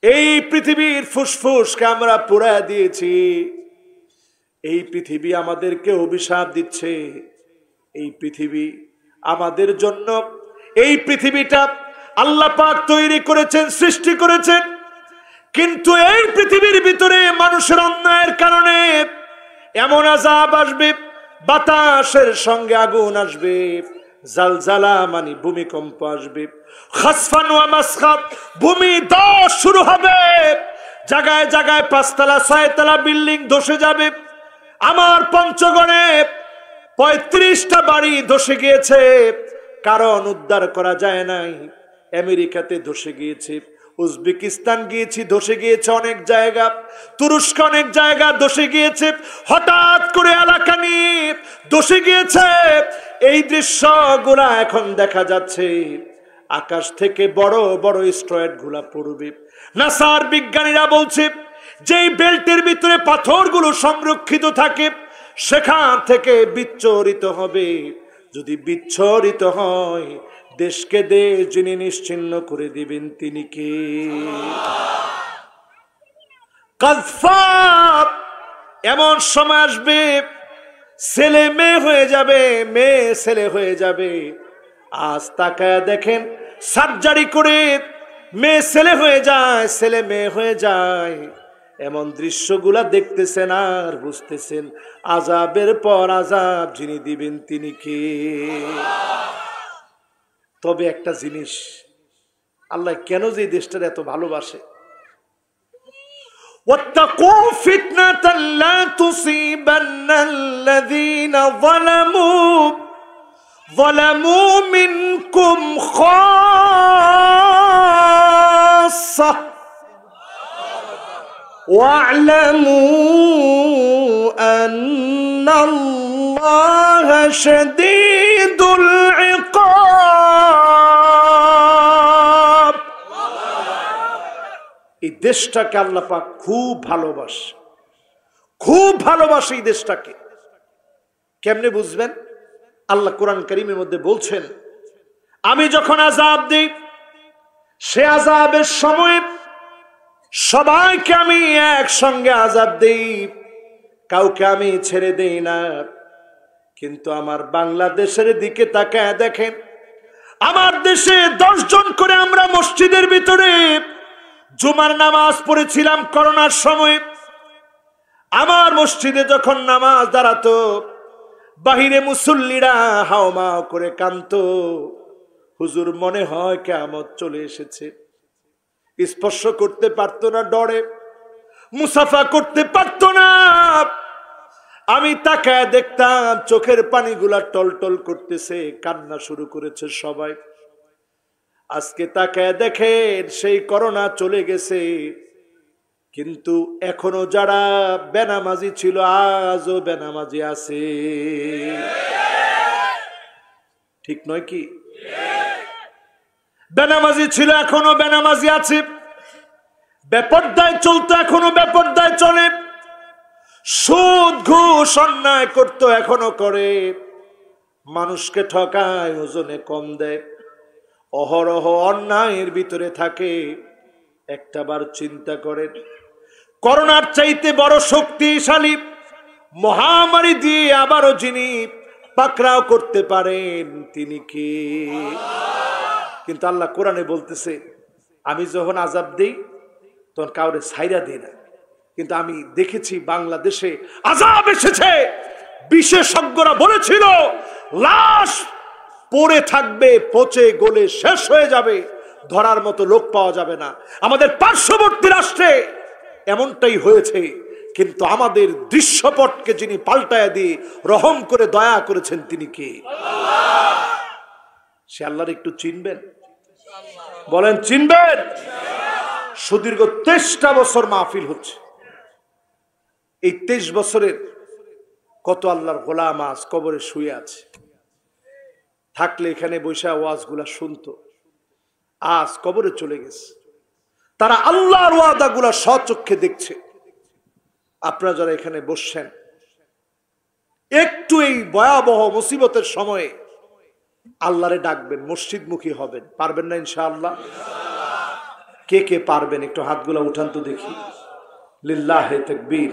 Speaker 1: এই পৃথিবীর ফুসফুসকে আমরা পুড়ায় দিয়েছি। এই পৃথিবী আমাদেরকে অভিশাপ দিচ্ছে। এই পৃথিবী আমাদের জন্য, এই পৃথিবীটা আল্লাহ পাক তৈরি করেছেন, সৃষ্টি করেছেন, কিন্তু এই পৃথিবীর ভিতরে মানুষের অন্যায়ের কারণে এমন আযাব আসবে, বাতাসের সঙ্গে আগুন আসবে, জালজালা মানে ভূমিকম্প আসবে, খাসফান ওয়া মাসখাত ভূমি ধস শুরু হবে, জায়গায় জায়গায় 5 তলা 6 তলা বিল্ডিং ধসে যাবে। আমার পঞ্চগড়ে 35টা বাড়ি ধসে গিয়েছে, কারণ উদ্ধার করা যায় নাই। আমেরিকাতে ধসে গিয়েছে, উজবেকিস্তান গিয়েছি, ধসে গিয়েছে অনেক জায়গা, তুরস্ক অনেক জায়গা ধসে গিয়েছে, হঠাৎ করে এলাকা নিয়ে ধসে গিয়েছে। এই দৃশ্যগুলা এখন দেখা যাচ্ছে। আকাশ থেকে বড় বড় স্ট্রয়েড গুলা পড়বে। নাসার বিজ্ঞানীরা বলছে যেই বেল্টের ভিতরে পাথরগুলো সংরক্ষিত থাকে সেখান থেকে বিচ্ছুরিত হবে। যদি বিচ্ছুরিত হয়, দেশকে দেশ যিনি নিশ্চিহ্ন করে দিবেন তিনি কে? কাযফাব। এমন সময় আসবে ছেলে মেয়ে হয়ে যাবে, মেয়ে ছেলে হয়ে যাবে। আজ তাকায় দেখেন, সার্জারি করে মেয়ে ছেলে হয়ে যায়, ছেলে মেয়ে হয়ে যায়। এমন দৃশ্যগুলা দেখতেছেন আর বুঝতেছেন আযাবের পর আযাব যিনি দিবেন তিনি কে? তবে একটা জিনিস, আল্লাহ কেন যে দেশটার এত ভালোবাসে, ওয়াত্তাকু ফিতনাতান লা তুসিবান্নাল্লাযীনা যালামু মিনকুম খাসসা ওয়া'লামু আন্নাল্লাহা শাদীদুল ইকাব। এই দেশটাকে আল্লাহ পাক খুব ভালোবাসে এই দেশটাকে। কেমনে বুঝবেন? আল্লাহ কোরআন কারীমের মধ্যে বলছেন, আমি যখন আযাব দিই সে আযাবের সময় সবাইকে আমি একসঙ্গে আযাব দেই, কাউকে আমি ছেড়ে দেই না। কিন্তু আমার বাংলাদেশের দিকে তাকায় দেখেন, আমার দেশে 10 জন করে আমরা মসজিদের ভিতরে জুমার নামাজ পড়েছিলাম করোনার সময়। আমার মসজিদে যখন নামাজ দাঁড়াতো, বাহিরে মুসল্লিরা হাওমাও করে কাঁদতো, হুজুর মনে হয় কিয়ামত চলে এসেছে। স্পর্শ করতে পারতো না ডরে, মুসাফা করতে পারতো না। আমি তাকায় দেখতাম চোখের পানিগুলা টলটল করতেছে, কান্না শুরু করেছে সবাই। আজকে তাকায় দেখেন সেই করোনা চলে গেছে, কিন্তু এখনো যারা বেনামাজি ছিল আজও বেনামাজি আছে। ঠিক নয় কি? বেনামাজি ছিল এখনো বেনামাজি আছে, বেপরদায় চলতো এখনো বেপরদায় চলে, সুদ ঘুষ অন্যায় করতো এখনো করে, মানুষকে ঠকায়, ওজনে কম দেয়, অহরহ অন্যায়ের ভিতরে থাকে। একটাবার চিন্তা করেন, করোনার চাইতে বড় শক্তিশালী মহামারী দিয়ে আবারও যিনি পাকড়াও করতে পারেন তিনি কে? কিন্তু আল্লাহ কোরআনে বলতেছে, আমি যখন আযাব দেই তখন কাউরে ছাইরা দিই না। কিন্তু আমি দেখেছি বাংলাদেশে আযাব এসেছে, বিশেষজ্ঞরা বলেছিল লাশ পড়ে থাকবে, পচে গলে শেষ হয়ে যাবে, ধরার মতো লোক পাওয়া যাবে না। আমাদের পার্শ্ববর্তী রাষ্ট্রে এমনটাই হয়েছে, কিন্তু আমাদের দৃশ্যপটকে যিনি পাল্টায় দিয়ে রহম করে দয়া করেছেন তিনি কে? সে আল্লাহর একটু চিনবেন? বলেন চিনবেন? সুদীর্ঘ 23টা বছর মাহফিল হচ্ছে। এই 23 বছরের কত আল্লাহর গোলাম আজ কবরে শুয়ে আছে, থাকলে এখানে বৈশা ওয়াজগুলা শুনতো, আজ কবরে চলে গেছে। তারা আল্লাহর ওয়াদাগুলা স্বচক্ষে দেখছে। আপনারা যারা এখানে বসছেন, একটু এই ভয়াবহ মুসিবতের সময়ে আল্লাহরে ডাকবেন, মসজিদমুখী হবেন। পারবেন না ইনশাআল্লাহ? কে কে পারবেন একটু হাতগুলা উঠান তো দেখি। লিল্লাহে তাকবীর।